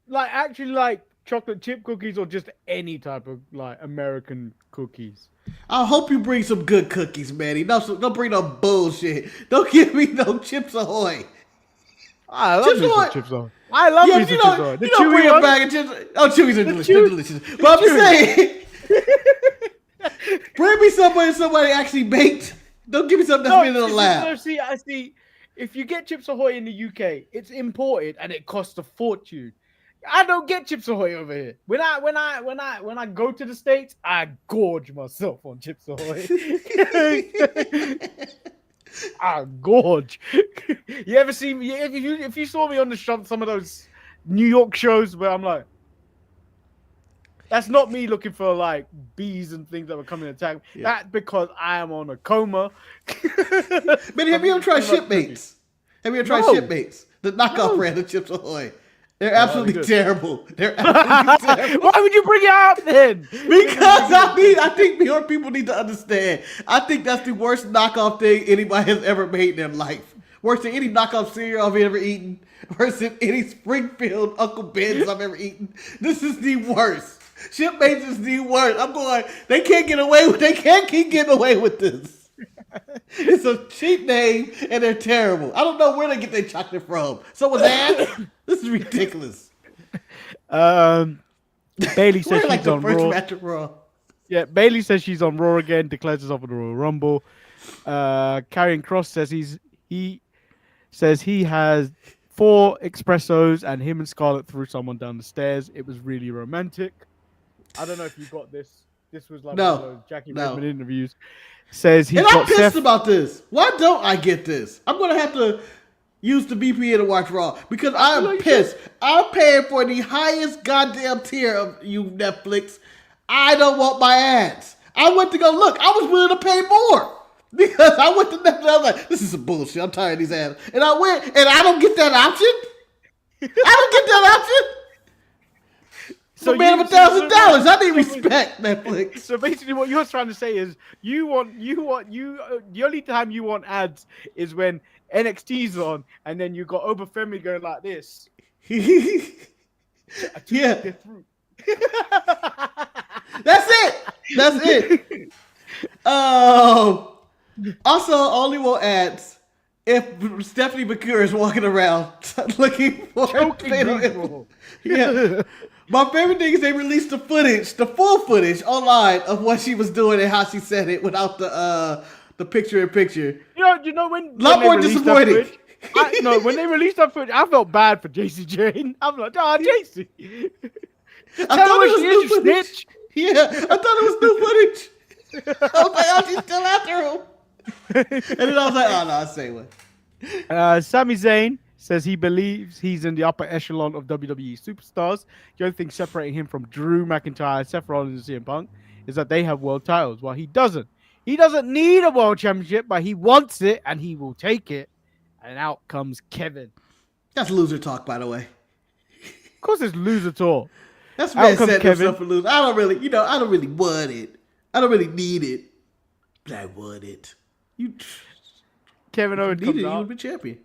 like actually, like chocolate chip cookies or just any type of like American cookies. I hope you bring some good cookies, Manny. No, don't bring no bullshit. Don't give me no Chips Ahoy. I love Chips me some Ahoy. Chips Ahoy. I love Yeah, me some Chips Ahoy. The you don't bring chewy a ones. bag of chips. Oh, Chewies are delicious. They're chewy- delicious. But I'm saying, bring me somebody actually baked. Don't give me something that's made in the lab. See, I see. If you get Chips Ahoy in the UK, it's imported and it costs a fortune. I don't get Chips Ahoy over here. When I go to the States, I gorge myself on Chips Ahoy. I gorge. You ever see me? If you saw me on the shop, some of those New York shows where I'm like, that's not me looking for like bees and things that were coming to attack me. Yeah. That's because I am on a coma. But have you ever tried Shipmates? Have you ever tried No. Shipmates? The knockoff No. brand of Chips Ahoy. They're they're absolutely good. terrible. They're absolutely terrible. Why would you bring it up then? Because I think more people need to understand. I think that's the worst knockoff thing anybody has ever made in their life. Worse than any knockoff cereal I've ever eaten. Worse than any Springfield Uncle Ben's I've ever eaten. This is the worst. Shipmates is the worst. I'm going, they can't keep getting away with this. It's a cheap name and they're terrible. I don't know where they get their chocolate from. Someone's ass? This is ridiculous. Bailey says We're like she's the on first Raw. match of Raw. Yeah, Bailey says she's on Raw again. Declares herself on the Royal Rumble. Karrion Kross says he has 4 espressos and him and Scarlett threw someone down the stairs. It was really romantic. I don't know if you got this. This was like No, one of those Jackie no. Redmond interviews. Says he's And I'm got pissed Seth. about this. Why don't I get this? I'm gonna have to use the VPN to watch Raw because I'm pissed. I'm paying for the highest goddamn tier of you Netflix. I don't want my ads. I went to go look. I was willing to pay more because I went to Netflix. I was like, this is some bullshit. I'm tired of these ads. And I went, and I don't get that option. I don't get that option. So man of $1,000. I need respect, Netflix. So basically, what you're trying to say is the only time you want ads is when NXT's on, and then you got Obafemi going like this. Yeah. That's it. That's it. Also, only want ads if Stephanie McCure is walking around looking for People. Yeah. My favorite thing is they released the full footage online of what she was doing and how she said it without the picture-in-picture. You know when A lot they more released that disappointing. footage, when they released that footage, I felt bad for JC Jane. I'm like, JC. I thought it was new you footage. snitch. Yeah, I thought it was new footage. I was like, oh, she's still after him. And then I was like, oh, no, I'll say what. Sami Zayn says he believes he's in the upper echelon of WWE superstars. The only thing separating him from Drew McIntyre, Seth Rollins, and CM Punk is that they have world titles, while he doesn't. He doesn't need a world championship, but he wants it, and he will take it. And out comes Kevin. That's loser talk, by the way. Of course, it's loser talk. That's Out man comes setting Kevin. himself for loser. I don't really want it. I don't really need it. But I want it. Kevin Owens Needed comes it, you out would be champion.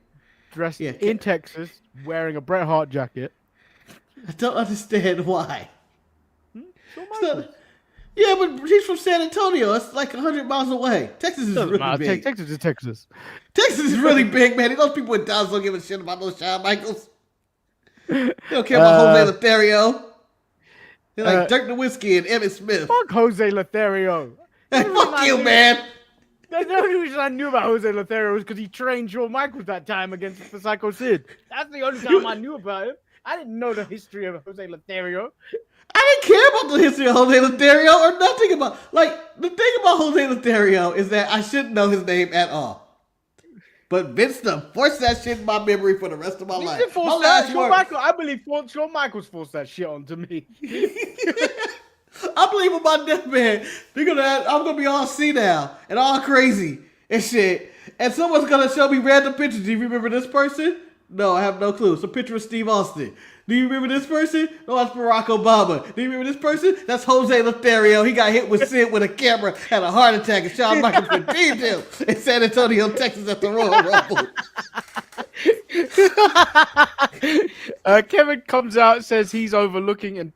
dressed Yeah, in Texas, wearing a Bret Hart jacket. I don't understand why. Shawn It's Michaels. not- yeah, but he's from San Antonio. It's like 100 miles away. Texas is Doesn't really matter. big. Texas is Texas. Texas is really big, man. Those people in Dallas don't give a shit about those Shawn Michaels. They don't care about Jose Lothario. They're like Dirk Nowitzki and Emmitt Smith. Fuck Jose Lothario. Hey, fuck you, man. The only reason I knew about Jose Lothario was because he trained Shawn Michaels that time against the Psycho Sid. That's the only time I knew about him. I didn't know the history of Jose Lothario. I didn't care about the history of Jose Lothario or nothing about. Like, the thing about Jose Lothario is that I shouldn't know his name at all. But Vince done forced that shit in my memory for the rest of my life. Didn't force that. I believe Shawn Michaels forced that shit onto me. I believe in my death, man. I'm gonna be all senile and all crazy and shit. And someone's gonna show me random pictures. Do you remember this person? No, I have no clue. It's a picture of Steve Austin. Do you remember this person? No, that's Barack Obama. Do you remember this person? That's Jose Lothario. He got hit with Sid with a camera, had a heart attack, and Shawn Michaels redeemed him in San Antonio, Texas at the Royal Rumble. Kevin comes out, says he's overlooking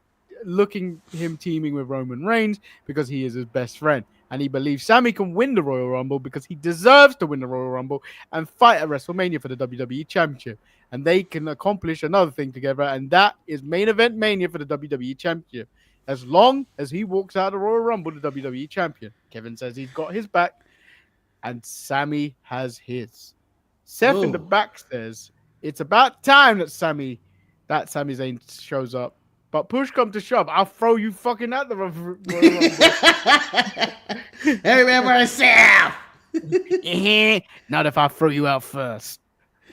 him teaming with Roman Reigns because he is his best friend. And he believes Sami can win the Royal Rumble because he deserves to win the Royal Rumble and fight at WrestleMania for the WWE Championship. And they can accomplish another thing together, and that is main event Mania for the WWE Championship. As long as he walks out of the Royal Rumble, the WWE Champion. Kevin says he's got his back, and Sami has his. Seth in the back says it's about time that Sami Zayn shows up. But push come to shove, I'll throw you fucking at the Royal Rumble. Everybody for himself. Not if I throw you out first.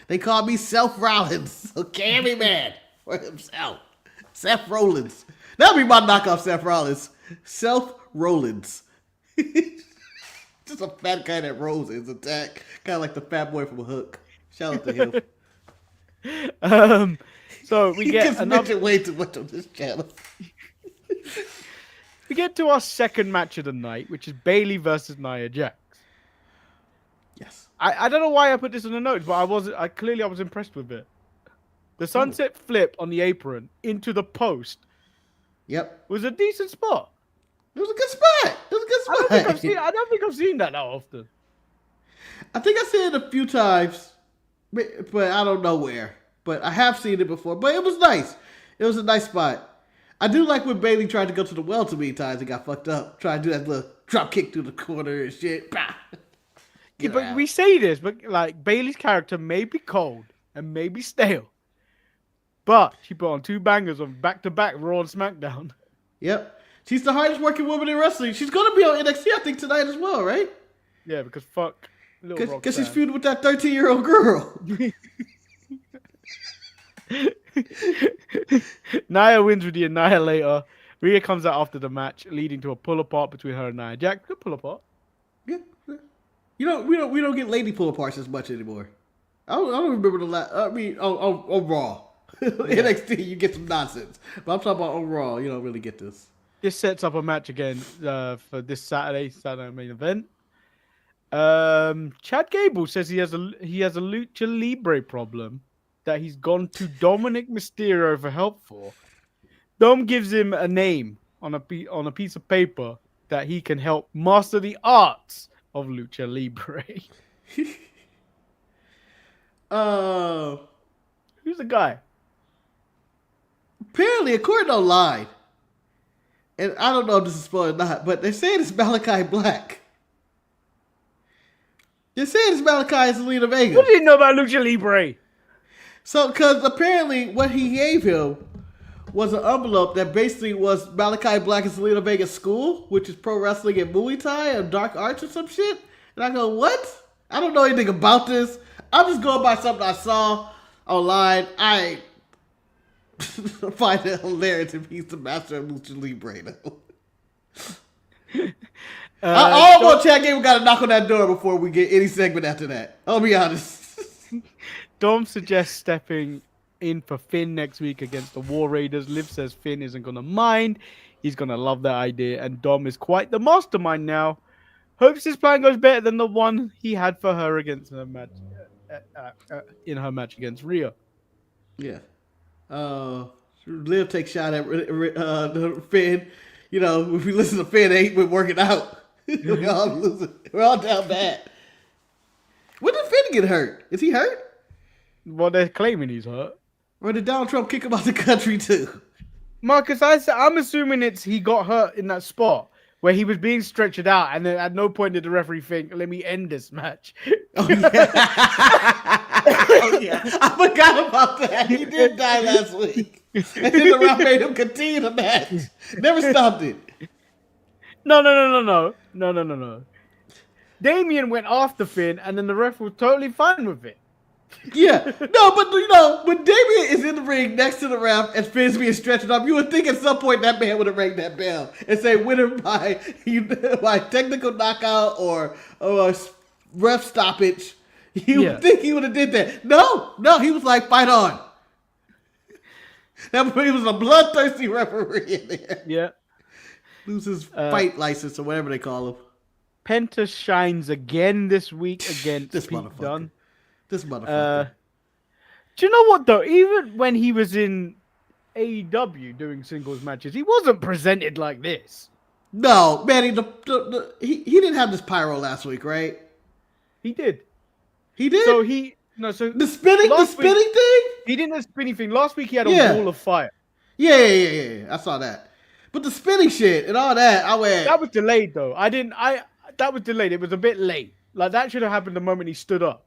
They call me Seth Rollins. Okay, every man for himself. Seth Rollins. That'll be my knockoff Seth Rollins. Seth Rollins. Just a fat guy that rolls his attack. Kind of like the fat boy from Hook. Shout out to him. So we get another way too much on this channel. We get to our second match of the night, which is Bayley versus Nia Jax. Yes. I don't know why I put this in the notes, but I was impressed with it. The sunset flip on the apron into the post. Yep. Was a decent spot. It was a good spot. I don't think I've seen that often. I think I've seen it a few times, but I don't know where. But I have seen it before. But it was nice. It was a nice spot. I do like when Bayley tried to go to the well too many times and got fucked up. Trying to do that little drop kick through the corner and shit. Bah. Yeah, but we say this, but like Bayley's character may be cold and may be stale. But she put on 2 bangers on back-to-back Raw and SmackDown. Yep. She's the hardest working woman in wrestling. She's going to be on NXT, I think, tonight as well, right? Yeah, because fuck Little Rock. Because she's feuding with that 13-year-old girl. Nia wins with the Annihilator. Rhea comes out after the match, leading to a pull-apart between her and Nia Jax. Good pull-apart. Yeah. We don't get lady pull-aparts as much anymore. I don't remember the last... I mean, on Raw. Yeah. NXT, you get some nonsense. But I'm talking about on Raw, you don't really get this. This sets up a match again for this Saturday main event. Chad Gable says he has a Lucha Libre problem that he's gone to Dominic Mysterio for help for. Dom gives him a name on a piece of paper that he can help master the arts of Lucha Libre. Who's the guy? Apparently, according to online, and I don't know if this is spoiled or not, but they're saying it's Malachi Black. They're saying it's Malachi and Selena Vega. What do you know about Lucha Libre? So, because apparently what he gave him was an envelope that basically was Malachi Black and Selena Vega's school, which is pro wrestling and Muay Thai and dark arts or some shit. And I go, what? I don't know anything about this. I'm just going by something I saw online. I find it hilarious if he's the master of Lucha Libre now. I want Chad Gable got to knock on that door before we get any segment after that. I'll be honest. Dom suggests stepping in for Finn next week against the War Raiders. Liv says Finn isn't going to mind. He's going to love that idea. And Dom is quite the mastermind now. Hopes his plan goes better than the one he had for her against her match in her match against Rhea. Yeah. Liv takes shot at Finn. You know, if we listen to Finn, they ain't been working out. We're all losing. We're all down bad. When did Finn get hurt? Is he hurt? Well, they're claiming he's hurt. Or did Donald Trump kick him out the country too? Marcus, I'm assuming he got hurt in that spot where he was being stretched out, and then at no point did the referee think, "Let me end this match." Oh, yeah. Oh yeah, I forgot about that. He did die last week, and then the ref made him continue the match. Never stopped it. No. Damien went after Finn, and then the ref was totally fine with it. Yeah, no, but you know, when Damien is in the ring next to the ref and Finn's being stretched up, you would think at some point that man would have rang that bell and say winner by technical knockout or ref stoppage. You would think he would have did that. No, he was like, fight on. He was a bloodthirsty referee in there. Yeah. Loses fight license or whatever they call him. Penta shines again this week against This Pete motherfucker. Dunne. This motherfucker. Do you know what though? Even when he was in AEW doing singles matches, he wasn't presented like this. No, Manny, he didn't have this pyro last week, right? He did. He did. So the spinning thing. He didn't have spinning thing. Last week he had a wall of fire. Yeah. I saw that. But the spinning shit and all that, I went. That was delayed though. That was delayed. It was a bit late. Like that should have happened the moment he stood up.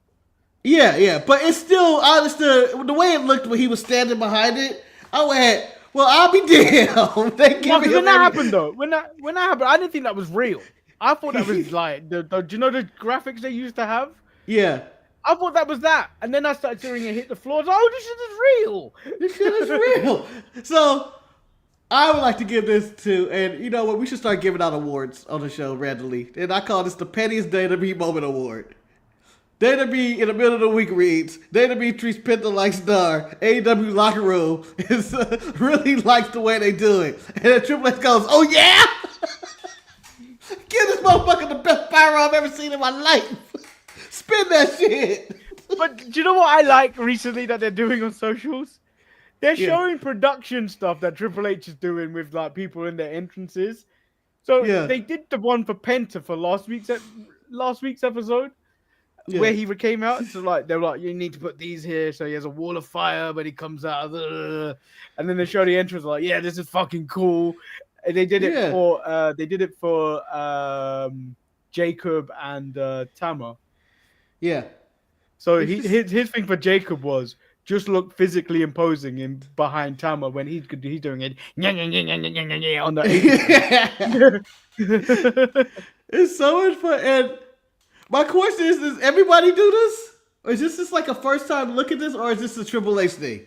Yeah. But it's still, I understood the way it looked when he was standing behind it. I went, well, I'll be damned. When that happened though, when that happened, I didn't think that was real. I thought that was like do you know the graphics they used to have? Yeah. I thought that was that, and then I started hearing it hit the floor. I was like, oh, this shit is real. This shit is real. So I would like to give this to, and you know what? We should start giving out awards on the show randomly. And I call this the Pettiest Dana B Moment Award. Dana B in the middle of the week reads, Dana B treats Penta like star. AEW locker room is really likes the way they do it. And then Triple H goes, oh yeah? Give this motherfucker the best pyro I've ever seen in my life. Spin that shit. But do you know what I like recently that they're doing on socials? They're showing production stuff that Triple H is doing with like people in their entrances. So they did the one for Penta for last week's episode where he came out. So like they were like, you need to put these here. So he has a wall of fire, but he comes out, and then they show the entrance like, yeah, this is fucking cool. And they did it for Jacob and Tama. Yeah. So his thing for Jacob was just look physically imposing in behind Tama when he's doing it on the. It's so much fun. And my question is: does everybody do this, or is this just like a first time look at this, or is this a Triple H thing?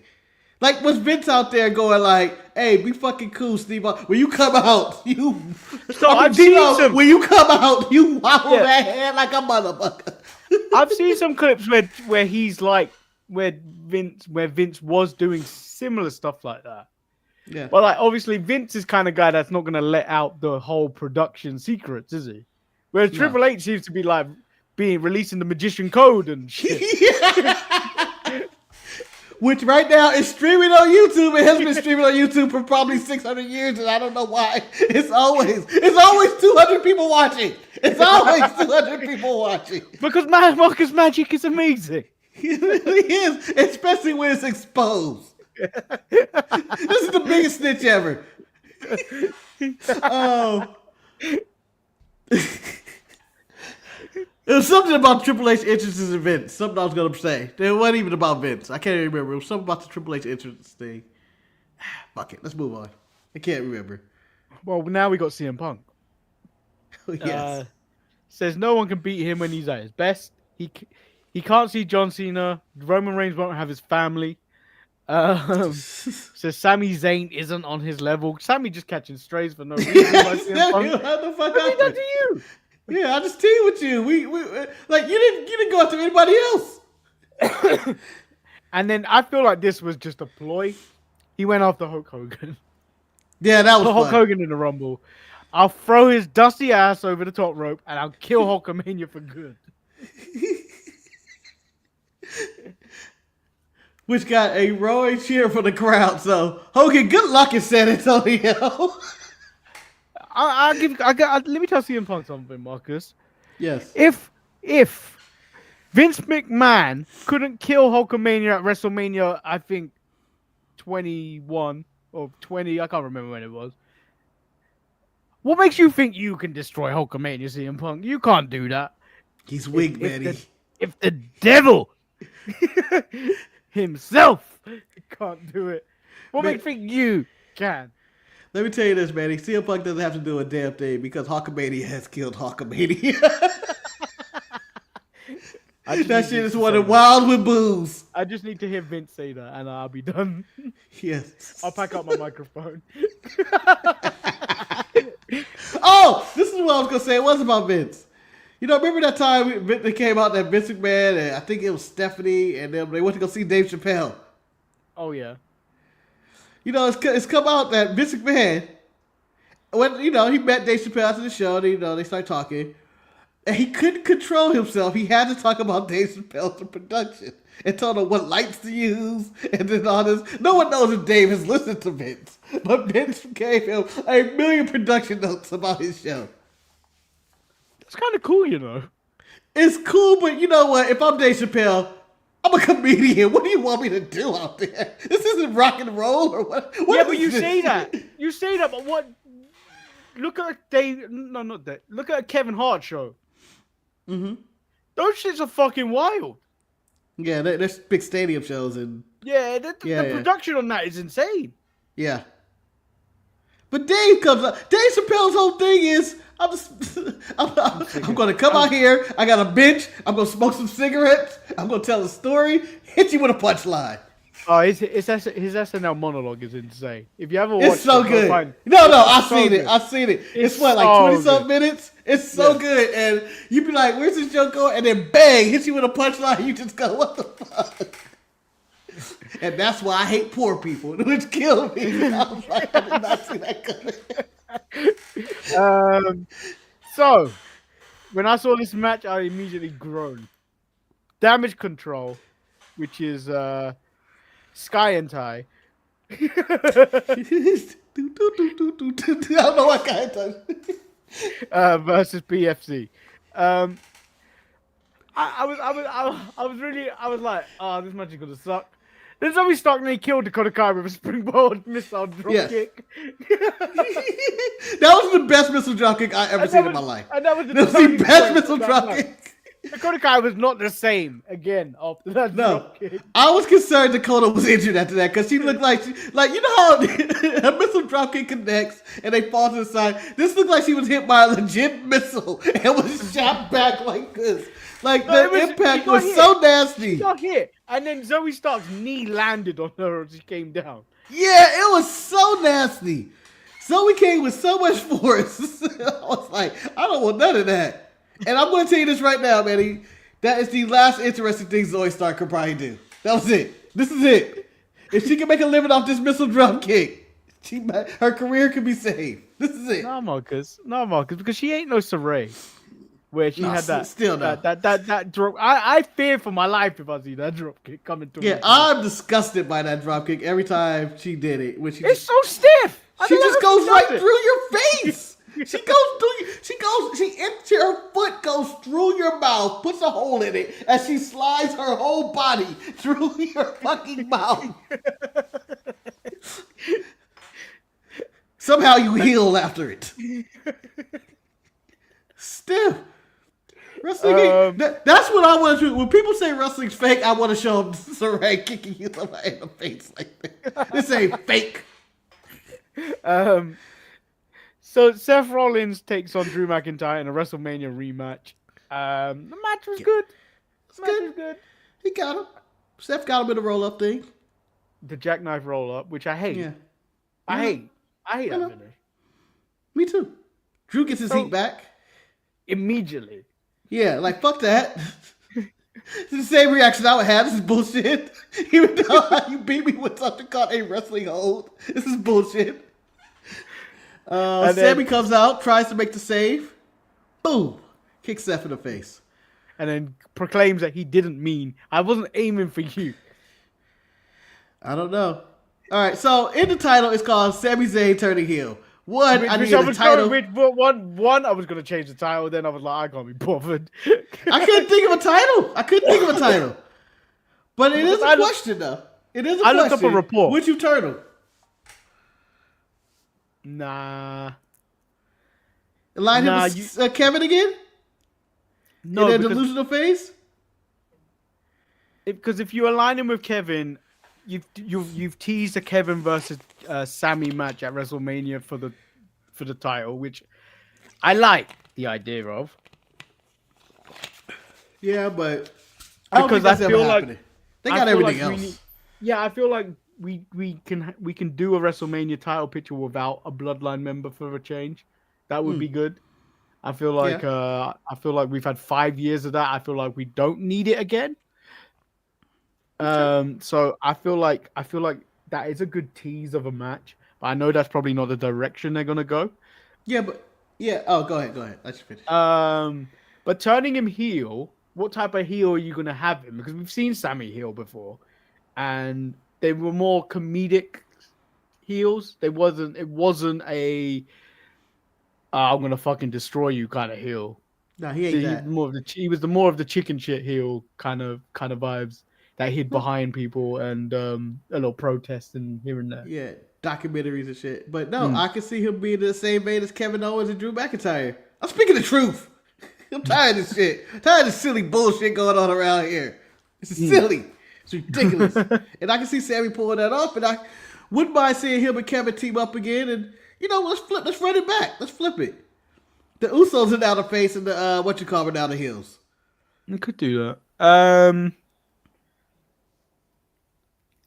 Like, was Vince out there going like, "Hey, be fucking cool, Steve? When you come out, you." So I've seen some. When you come out, you wobble that head like a motherfucker. I've seen some clips where he's like, where Vince was doing similar stuff like that. Yeah. But like, obviously, Vince is kind of guy that's not gonna let out the whole production secrets, is he? Whereas Triple H seems to be like releasing the magician code and shit. Which right now is streaming on YouTube. It has been streaming on YouTube for probably 600 years, and I don't know why. It's always 200 people watching. It's always 200 people watching. Because Marcus magic is amazing. It really is, especially when it's exposed. This is the biggest snitch ever. Oh. It was something about Triple H entrances in Vince. Something I was going to say. It wasn't even about Vince. I can't remember. It was something about the Triple H entrance thing. Fuck it. Let's move on. I can't remember. Well, now we got CM Punk. Yes. Says no one can beat him when he's at his best. He can't see John Cena. Roman Reigns won't have his family. Says Sami Zayn isn't on his level. Sami just catching strays for no reason. How the fuck what did that to you? Yeah, I just team with you. We like you didn't go after anybody else. And then I feel like this was just a ploy. He went after Hulk Hogan. Yeah, that was Hulk Hogan in the Rumble. I'll throw his dusty ass over the top rope and I'll kill Hulkamania for good. Which got a roaring cheer for the crowd. So Hogan, good luck in San Antonio. let me tell CM Punk something, Marcus. Yes. If Vince McMahon couldn't kill Hulkamania at WrestleMania, I think 21 or 20, I can't remember when it was. What makes you think you can destroy Hulkamania, CM Punk? You can't do that. He's weak, Betty. If the devil himself can't do it. What Man- makes you think you can? Let me tell you this, Manny. CM Punk doesn't have to do a damn thing because Hulkamania has killed Hulkamania. That shit is one of wild with booze. I just need to hear Vince say that, and I'll be done. Yes. I'll pack up my microphone. Oh, this is what I was gonna say. It was about Vince. You know, remember that time they came out that Vince McMahon and I think it was Stephanie and then they went to go see Dave Chappelle. Oh yeah. You know, it's come out that Vince McMahon, when he met Dave Chappelle after the show, and, they started talking, and he couldn't control himself. He had to talk about Dave Chappelle's production and told him what lights to use and then all this. No one knows if Dave has listened to Vince, but Vince gave him 1,000,000 production notes about his show. It's kind of cool, you know. It's cool, but you know what? If I'm Dave Chappelle, I'm a comedian. What do you want me to do out there? This isn't rock and roll or what? Yeah, but you say that. You say that, but what? Look at Dave. No, not that. Look at a Kevin Hart show. Mm-hmm. Those shits are fucking wild. Yeah, there's big stadium shows and Yeah, the production on that is insane. yeah. But Dave comes up. Dave Chappelle's whole thing is, I'm going to come out here. I got a bench. I'm going to smoke some cigarettes. I'm going to tell a story. Hit you with a punchline. Oh, his SNL monologue is insane. If you ever watched it's so it, good. No, I've seen it. I've seen it. It's what, like 20-something minutes? It's so good. And you be like, where's this joke going? And then bang, hit you with a punchline. You just go, what the fuck? And that's why I hate poor people, which killed me. I was like, I did not see that coming. So, when I saw this match, I immediately groaned. Damage Control, which is Sky and Ty. I don't know what kind of versus PFC. I was like, oh, this match is gonna suck. Then Zoe Stark killed Dakota Kai with a springboard missile drop kick. That was the best missile drop kick I ever seen in my life. And that was the best missile drop kick. Dakota Kai was not the same again after that drop kick. I was concerned Dakota was injured after that because she looked like you know how a missile drop kick connects and they fall to the side. This looked like she was hit by a legit missile and was shot back like this. Like the impact was so nasty. She got hit, and then Zoe Stark's knee landed on her as she came down. Yeah, it was so nasty. Zoe came with so much force. I was like, I don't want none of that. And I'm going to tell you this right now, Manny. That is the last interesting thing Zoe Stark could probably do. That was it. This is it. If she can make a living off this missile drop kick, her career could be saved. This is it. No, Marcus, because she ain't no Saray. Where she had that still that drop. I fear for my life if I see that drop kick coming to me. Yeah, I'm disgusted by that drop kick every time she did it. When it's so stiff. She just goes right through your face. She her foot goes through your mouth, puts a hole in it, and she slides her whole body through your fucking mouth. Somehow you heal after it. Stiff. Wrestling, that's what I want to do. When people say wrestling's fake, I want to show them Saray kicking you in the face like that. This ain't fake. So Seth Rollins takes on Drew McIntyre in a WrestleMania rematch. The match was good. Was good. He got him. Seth got him in the roll-up thing. The jackknife roll-up, which I hate. Yeah. I hate that finish. Me too. Drew gets his heat back. Immediately. Yeah, like, fuck that. It's the same reaction I would have. This is bullshit. Even though you beat me with something called a wrestling hold. This is bullshit. Sami comes out, tries to make the save. Boom. Kicks Seth in the face. And then proclaims that he didn't mean, I wasn't aiming for you. I don't know. All right, so in the title, it's called Sami Zayn turning heel. I needed a title. One, I was going to change the title. Then I was like, I can't be bothered. I couldn't think of a title. But it is a question, though. It is a question. I looked up a report. Would you turn him? Nah. Align him with Kevin again? No, in a delusional phase? because if you align him with Kevin, you've teased a Kevin versus Sami match at WrestleMania for the title, which I like the idea of, Yeah, but I don't think because I that's ever feel like happening. They got everything else. I feel like we can do a WrestleMania title picture without a Bloodline member for a change. That would be good. Yeah. I feel like we've had 5 years of that. I feel like we don't need it again. Okay. So I feel like that is a good tease of a match, but I know that's probably not the direction they're gonna go. Yeah, but yeah. Oh, go ahead. Go ahead. Let you finish. Um, but turning him heel, what type of heel are you gonna have him? Because we've seen Sammy heel before, and they were more comedic heels. It wasn't a I'm gonna fucking destroy you kind of heel. No, he ain't that. He was the more of the chicken shit heel kind of vibes that hid Well, behind people and a little protesting here and there. yeah, documentaries and shit. But no, Mm. I can see him being in the same vein as Kevin Owens and Drew McIntyre. I'm speaking the truth. I'm tired of this shit. I'm tired of this silly bullshit going on around here. This is silly. It's ridiculous. And I can see Sammy pulling that off, and I wouldn't mind seeing him and Kevin team up again. And let's run it back. Let's flip it. The Usos are now the face, and the what you call it now the heels. You could do that.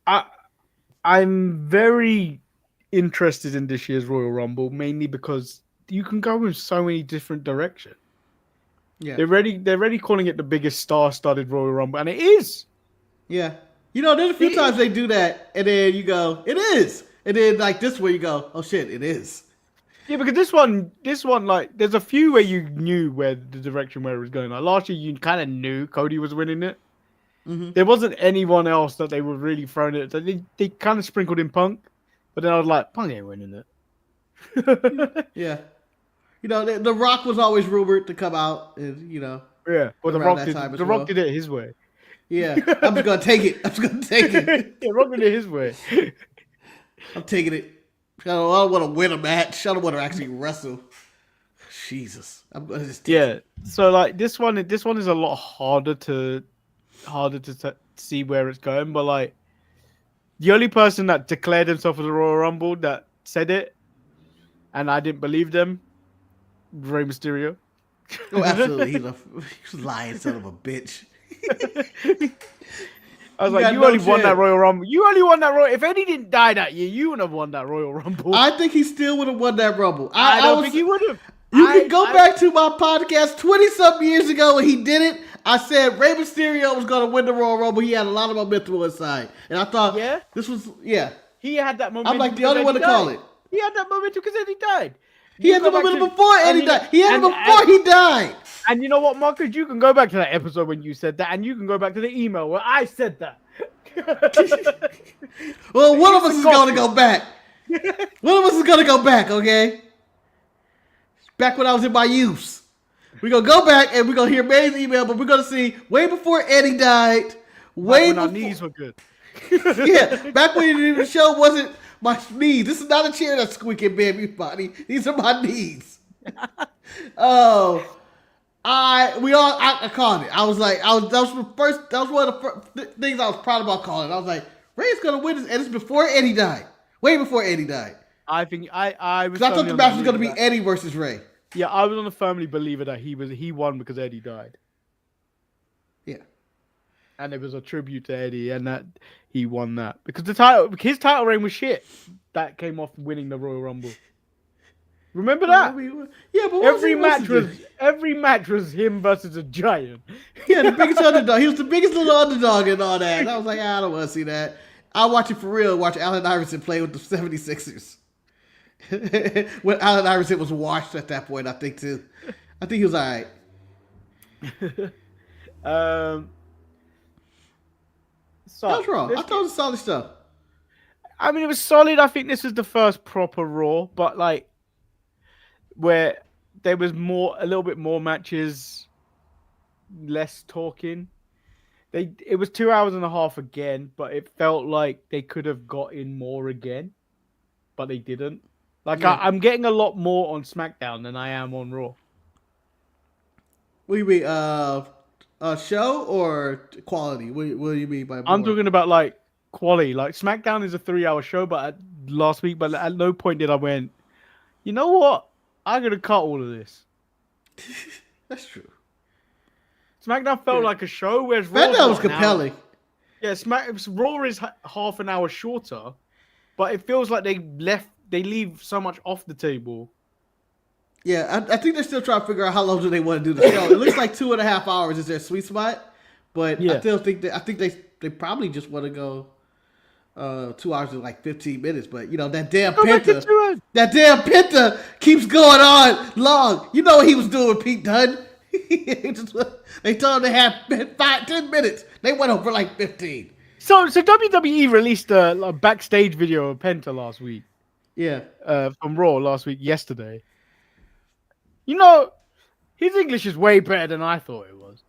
I I'm very interested in this year's Royal Rumble, mainly because you can go in so many different directions. Yeah, They're already calling it the biggest star-studded Royal Rumble, and it is. yeah. There's a few times they do that, and then you go, it is, and then like this way you go, oh shit, it is. Yeah, because this one, like, there's a few where you knew where the direction where it was going. Like last year, you kind of knew Cody was winning it. Mm-hmm. There wasn't anyone else that they were really throwing it. So they kind of sprinkled in Punk, but then I was like, Punk ain't winning it. Yeah. The Rock was always rumored to come out, and Yeah, but around that time as The well. Rock did it his way. Yeah, I'm just gonna take it. I'm just gonna take it. Yeah, Rock did it his way. I'm taking it. I don't want to win a match. I don't want to actually wrestle. Jesus, I'm gonna just take it. So like this one is a lot harder to see where it's going. But like the only person that declared himself as a Royal Rumble that said it, and I didn't believe them, Rey Mysterio. Oh, absolutely. He's a lying son of a bitch. I was like, you only won that Royal Rumble. You only won that Royal. If Eddie didn't die that year, you would have won that Royal Rumble. I think he still would have won that Rumble. I don't think he would have. You can go back to my podcast 20-something years ago when he did it. I said Rey Mysterio was going to win the Royal Rumble. He had a lot of momentum inside. And I thought, this was, He had that momentum. I'm like the only one to call it. He had that momentum because Eddie died. He had the momentum before Eddie died. He had it before he died. And you know what, Marcus? You can go back to that episode when you said that, and you can go back to the email where I said that. Well, one of us is going to go back. One of us is going to go back, okay? Back when I was in my youth. We're going to go back and we're going to hear May's email, but we're going to see way before Eddie died. Way when our before knees were good. Yeah, back when the show wasn't my knees. This is not a chair that's squeaking, baby body. These are my knees. I called it. I was like, that was one of the first things I was proud about calling. I was like, Ray's gonna win this, and it's before Eddie died. Way before Eddie died. I think I was. I thought the match was gonna be Eddie versus Ray. Yeah, I was on a firmly believer that he won because Eddie died. Yeah. And it was a tribute to Eddie, and that he won that because his title reign was shit. That came off winning the Royal Rumble. Remember that? Yeah, but every match was him versus a giant. Yeah, the biggest underdog. He was the biggest little underdog and all that. And I was like, I don't want to see that. I'll watch it for real. Watch Allen Iverson play with the 76ers. When Allen Iverson was washed at that point, I think too. I think he was all right. So, that was wrong. I thought it was solid stuff. I mean, it was solid. I think this is the first proper Raw, but like where there was a little bit more matches, less talking. It was 2 hours and a half again, but it felt like they could have got in more again, but they didn't. Like I'm getting a lot more on SmackDown than I am on Raw. What do you mean? show or quality? What do you mean by I'm more? talking about like quality. Like SmackDown is a 3 hour show, last week, but at no point did I went, you know what? I'm gonna cut all of this. That's true. SmackDown felt Yeah. like a show, whereas Raw's SmackDown was what an hour. compelling. Yeah, Raw is half an hour shorter, but it feels like they leave so much off the table. Yeah, I think they're still trying to figure out how long do they want to do the show. It looks like 2.5 hours is their sweet spot, but I Yeah. still think they probably just want to go 2 hours and like 15 minutes. But you know that damn Go back to Penta, 2 hours. that damn Penta keeps going on long. You know what he was doing with Pete Dunne? They told him they had 10 minutes. They went over like 15. So WWE released a backstage video of Penta last week. Yeah. From Raw last week, yesterday. You know, his English is way better than I thought it was.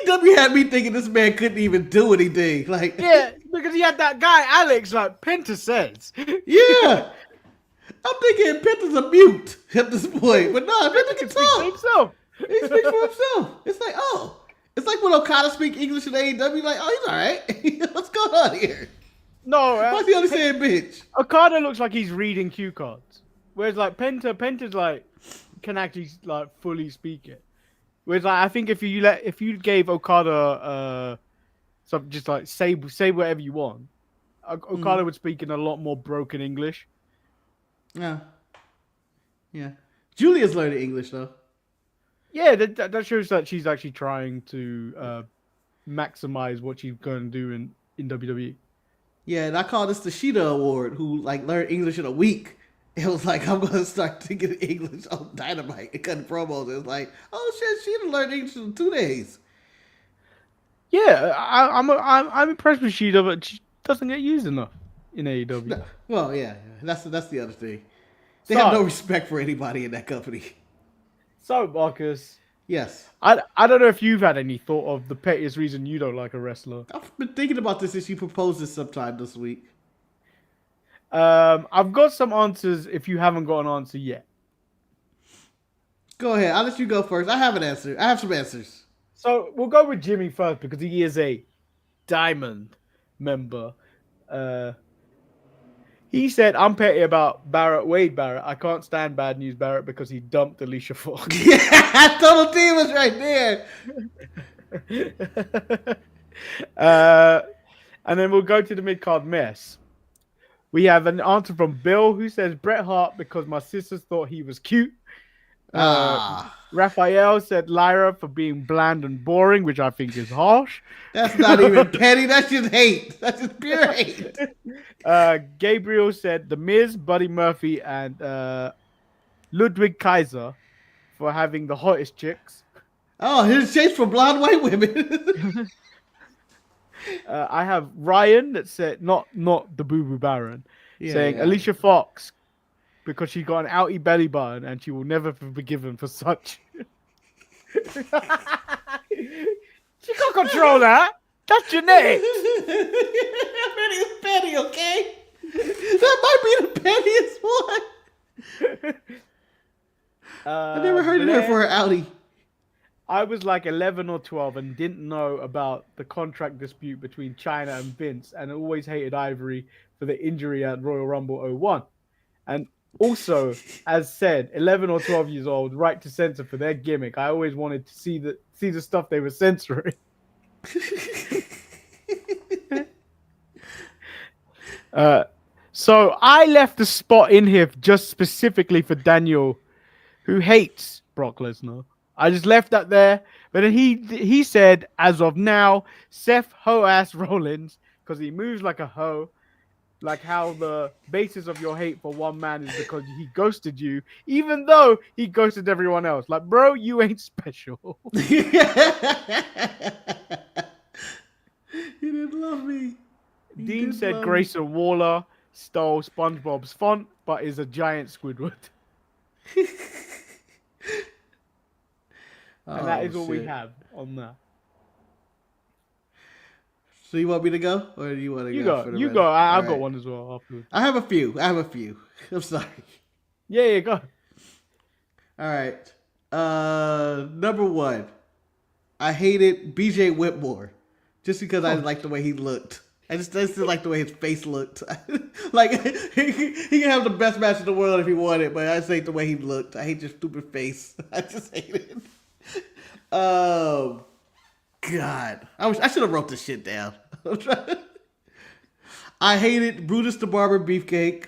AEW had me thinking this man couldn't even do anything. Like, Yeah, because he had that guy Alex, like Penta says. yeah. I'm thinking Penta's a mute at this point, but no, Penta can Speak for talk. himself. He speaks for himself. It's like, oh, it's like when Okada speak English in AEW. Like, oh, he's all right. What's going on here? No, Why's he only saying bitch? Okada looks like he's reading cue cards, whereas like Penta's like can actually like fully speak it. Whereas like, I think if you gave Okada some just like say whatever you want, Okada would speak in a lot more broken English. Yeah, yeah. Julia's learning English though. Yeah, that shows that she's actually trying to maximize what she's going to do in WWE. Yeah, and I call this the Sheeta Award, who like learned English in a week. It was like, I'm gonna start thinking English on Dynamite and cutting promos. It was like, oh shit, Sheeta learned English in 2 days. Yeah, I'm impressed with Sheeta, but she doesn't get used enough in AEW. No, well, yeah, that's the other thing. They have no respect for anybody in that company. So, Marcus, Yes. I don't know if you've had any thought of the pettiest reason you don't like a wrestler. I've been thinking about this since you proposed this sometime this week. I've got some answers if you haven't got an answer yet. Go ahead. I'll let you go first. I have an answer. I have some answers. So we'll go with Jimmy first because he is a Diamond member. He said, I'm petty about Wade Barrett. I can't stand Bad News Barrett because he dumped Alicia Fox. Yeah, Total Divas right there. And then we'll go to the mid-card mess. We have an answer from Bill who says, Bret Hart because my sisters thought he was cute. Raphael said Lyra for being bland and boring, which I think is harsh. That's not even petty. That's just hate. That's just pure hate. Gabriel said The Miz, Buddy Murphy, and Ludwig Kaiser for having the hottest chicks. Oh, his chase for blonde white women. I have Ryan that said not the Boo Boo Baron, saying Alicia Fox because she got an outie belly button and she will never be forgiven for such. She can't control that. That's genetics. Everybody's petty, okay? That might be the pettiest one. I never heard of her for her outie. I was like 11 or 12 and didn't know about the contract dispute between China and Vince, and always hated Ivory for the injury at Royal Rumble 01. And also, as said, 11 or 12 years old, right to censor for their gimmick. I always wanted to see the stuff they were censoring. So I left a spot in here just specifically for Daniel, who hates Brock Lesnar. I just left that there, but then he said, as of now, Seth Ho-ass Rollins, because he moves like a hoe, like how the basis of your hate for one man is because he ghosted you, even though he ghosted everyone else. Like, bro, you ain't special. He didn't love me. Dean said Grayson Waller stole SpongeBob's font, but is a giant Squidward. And that is all we have on that. So you want me to go, or do you want to go? You go. I've got one as well afterwards. I have a few. I'm sorry. Yeah, go. All right. Number one, I hated BJ Whitmore just because I didn't like the way he looked. I just didn't like the way his face looked. Like he can have the best match in the world if he wanted, but I just hate the way he looked. I hate your stupid face. I just hate it. Oh God, I should have wrote this shit down. I hated Brutus the Barber Beefcake.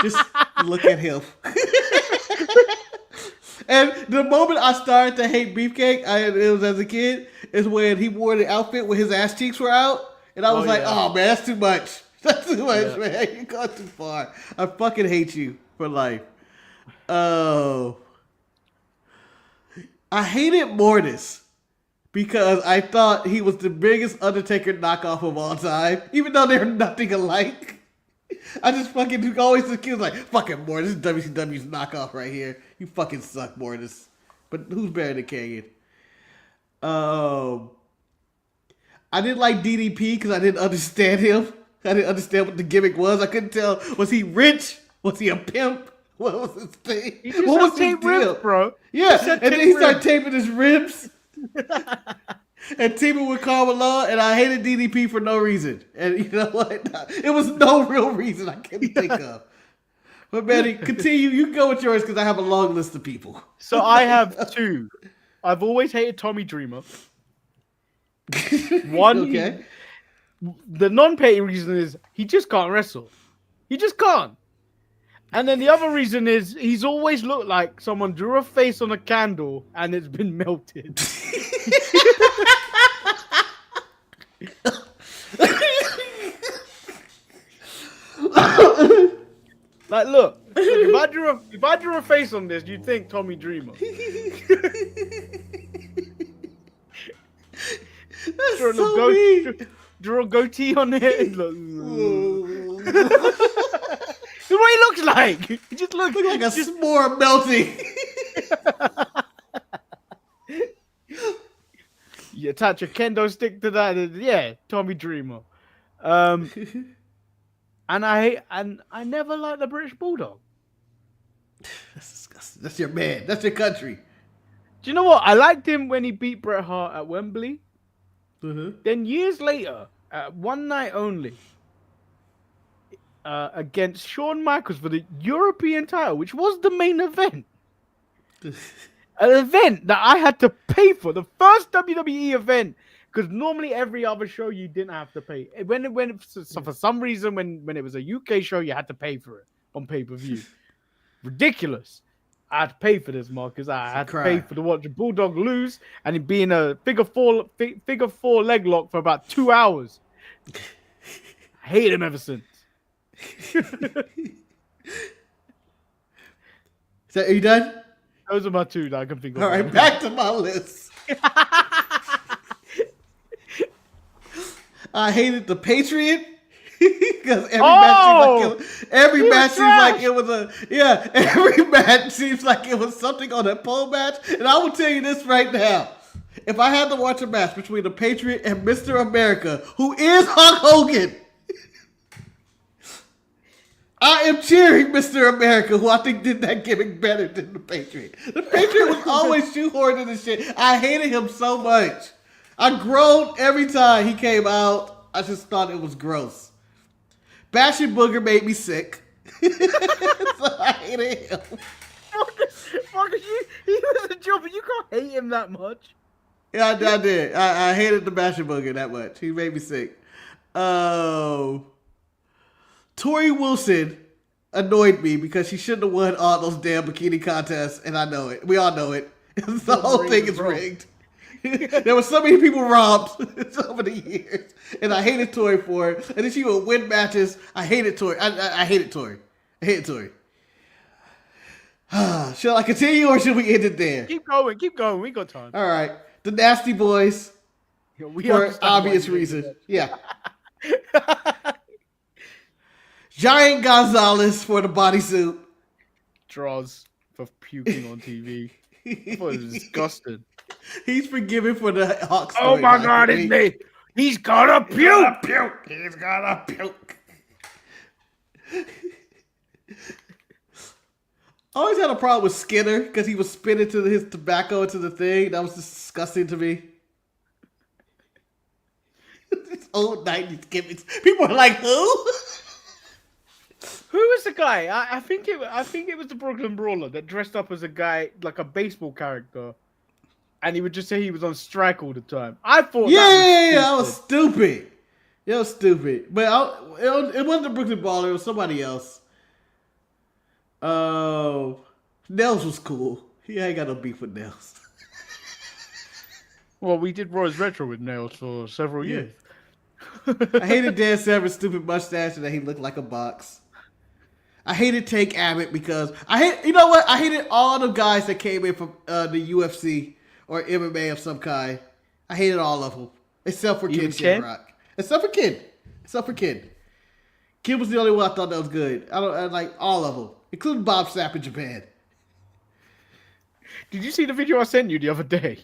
Just look at him. And the moment I started to hate Beefcake, it was as a kid, is when he wore the outfit when his ass cheeks were out. And I was like, oh man, that's too much. That's too much, man. You got too far. I fucking hate you for life. Oh. I hated Mortis because I thought he was the biggest Undertaker knockoff of all time, even though they're nothing alike. I just fucking always accuse like, fucking Mortis, this is WCW's knockoff right here. You fucking suck, Mortis. But who's better than Kanyon? I didn't like DDP because I didn't understand him. I didn't understand what the gimmick was. I couldn't tell. Was he rich? Was he a pimp? What was his thing? What was his deal, ribs, bro? Yeah, and then he started taping his ribs. And teaming with Carmelo, and I hated DDP for no reason. And you know what? It was no real reason I can't think of. But Manny, continue. You can go with yours because I have a long list of people. So I have two. I've always hated Tommy Dreamer. One, okay. The non-pay reason is he just can't wrestle. He just can't. And then the other reason is he's always looked like someone drew a face on a candle and it's been melted. Like, look, if I drew a face on this, you'd think Tommy Dreamer. That's so mean. Draw a goatee on it. Look. That's what he looks like. He just looks like a s'more melting. You attach a kendo stick to that, yeah, Tommy Dreamer. And I never liked the British Bulldog. That's disgusting. That's your man. That's your country. Do you know what? I liked him when he beat Bret Hart at Wembley. Mm-hmm. Then years later, one night only, against Shawn Michaels for the European title, which was the main event. An event that I had to pay for. The first WWE event. Because normally every other show you didn't have to pay. So for some reason, when it was a UK show, you had to pay for it on pay-per-view. Ridiculous. I had to pay for this, Marcus. I had to pay for the watch Bulldog lose and it being a figure four leg lock for about 2 hours. I hate him ever since. So are you done? Those are my two that I can think of. All right, back to my list. I hated the Patriot because every match seems like it was every match seems like it was something on a pole match. And I will tell you this right now: if I had to watch a match between the Patriot and Mr. America, who is Hulk Hogan, I am cheering Mr. America, who I think did that gimmick better than the Patriot. The Patriot was always shoehorned in the shit. I hated him so much. I groaned every time he came out. I just thought it was gross. Bashing Booger made me sick. So I hated him. Marcus, he was a job, but you can't hate him that much. Yeah, I did. I hated the Bashing Booger that much. He made me sick. Tori Wilson annoyed me because she shouldn't have won all those damn bikini contests, and I know it. We all know it. The whole thing is rigged. There were so many people robbed so many years, and I hated Tori for it. And then she would win matches. I hated Tori. I hated Tori. I hated Tori. Shall I continue or should we end it there? Keep going. We got time. All right. The Nasty Boys. For obvious reason. Yeah. Giant Gonzalez for the bodysuit. Draws for puking on TV. That was disgusting. He's forgiven for the Hawks. Oh my God, it's me. He's gonna puke. He's gonna puke. always had a problem with Skinner because he was spitting to his tobacco into the thing. That was just disgusting to me. These old 90s gimmicks. People are like, who? Who was the guy? I think it was the Brooklyn Brawler that dressed up as a guy, like a baseball character. And he would just say he was on strike all the time. I thought that was stupid. It was stupid. But it wasn't the Brooklyn Brawler. It was somebody else. Nels was cool. He ain't got no beef with Nels. Well, we did Roy's Retro with Nails for several years. I hated Dan Severan's stupid mustache and that he looked like a box. I hated Tank Abbott because you know what? I hated all the guys that came in from the UFC or MMA of some kind. I hated all of them. Except for Kid Shamrock. Except for Kid. Kid was the only one I thought that was good. I like all of them. Including Bob Sapp in Japan. Did you see the video I sent you the other day?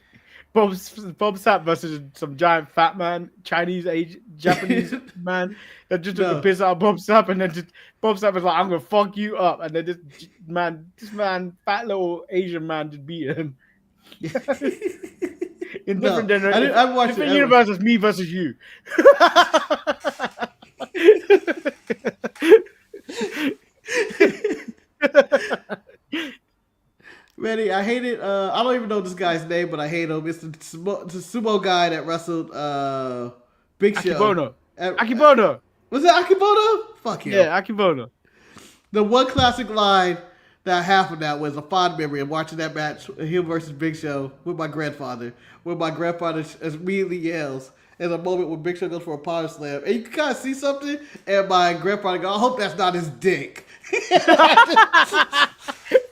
Bob Sapp versus some giant fat man, Japanese man that just took the piss out of Bob Sapp, and then Bob Sapp was like, "I'm gonna fuck you up," and then this man, fat little Asian man, just beat him. In different different universes, me versus you. Manny, I hated. I don't even know this guy's name, but I hate him. It's the sumo guy that wrestled Big Show. Akibono. Was it Akibono? Fuck yeah. Yeah, Akibono. The one classic line that I have from that was a fond memory of watching that match, him versus Big Show, with my grandfather. Where my grandfather immediately yells in a moment when Big Show goes for a power slam. And you can kind of see something, and my grandfather goes, "I hope that's not his dick."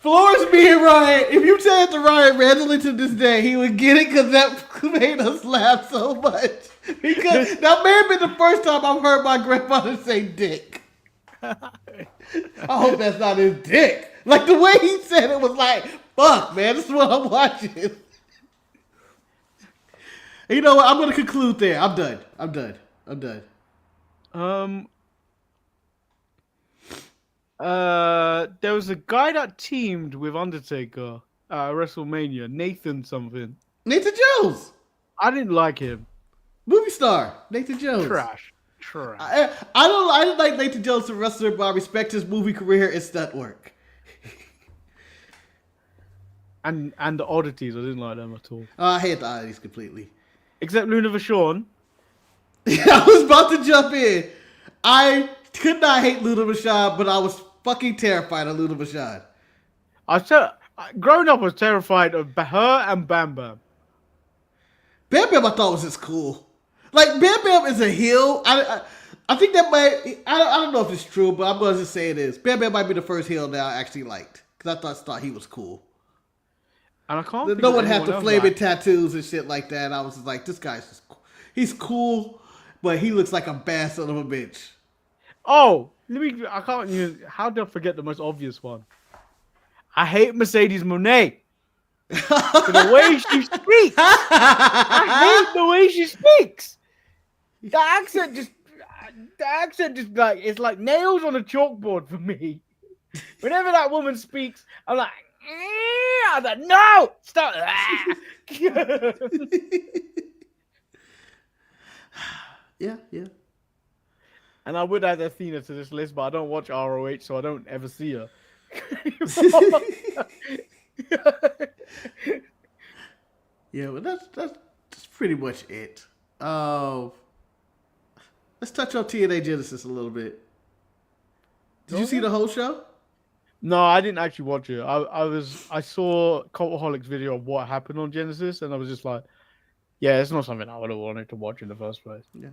Floors being Ryan. If you said to Ryan randomly to this day, he would get it because that made us laugh so much. Because that may have been the first time I've heard my grandfather say dick. I hope that's not his dick. Like the way he said it was like, fuck, man, this is what I'm watching. And you know what? I'm going to conclude there. I'm done. There was a guy that teamed with Undertaker at WrestleMania, Nathan something. Nathan Jones. I didn't like him. Movie star Nathan Jones. Trash. I didn't like Nathan Jones as a wrestler, but I respect his movie career and stunt work. And the oddities, I didn't like them at all. I hate the oddities completely. Except Luna Vachon. I was about to jump in. I could not hate Luna Vachon, but I was fucking terrified of Luna Vachon. Growing up, I was terrified of her and Bam Bam. Bam Bam I thought was just cool. Like, Bam Bam is a heel. I think that might... I don't know if it's true, but I'm going to just say it is. Bam Bam might be the first heel that I actually liked. Because I thought he was cool. And I can't no one had the flaming tattoos and shit like that. I was just like, this guy's just cool. He's cool, but he looks like a bad son of a bitch. Oh, I can't even... How did I forget the most obvious one? I hate Mercedes Moné. The way she speaks. I hate the way she speaks. The accent just like, it's like nails on a chalkboard for me. Whenever that woman speaks, I'm like, no, stop. Yeah. And I would add Athena to this list, but I don't watch ROH, so I don't ever see her. Yeah, well, that's pretty much it. Let's touch on TNA Genesis a little bit. Did you see the whole show? No, I didn't actually watch it. I saw Cultaholic's video of what happened on Genesis, and I was just like, yeah, it's not something I would have wanted to watch in the first place. Yeah.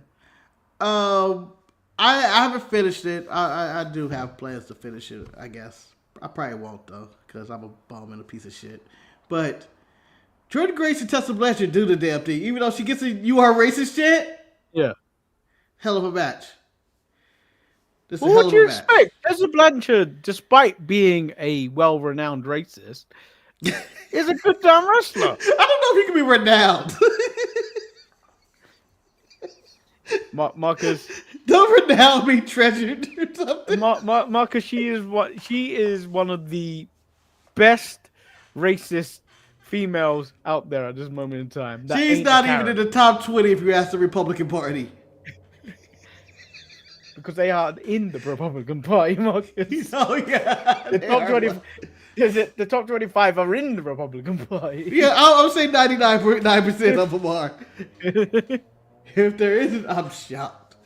I haven't finished it. I do have plans to finish it, I guess. I probably won't, though, because I'm a bum and a piece of shit. But Jordan Grace and Tessa Blanchard do the damn thing, even though she gets a "you are racist" chant. Yeah. Hell of a match. What would you expect? Tessa Blanchard, despite being a well-renowned racist, is a good damn wrestler. I don't know if he can be renowned. Marcus, don't renown be treasured or something. Marcus, she is one of the best racist females out there at this moment in time. That She's ain't not a even in Karen, the top 20 if you ask the Republican Party. because they are in the Republican Party, Marcus. Oh, yeah. The They top are 20, one. the top 25 are in the Republican Party. Yeah, I would say 99.9% of them are. If there isn't, I'm shocked.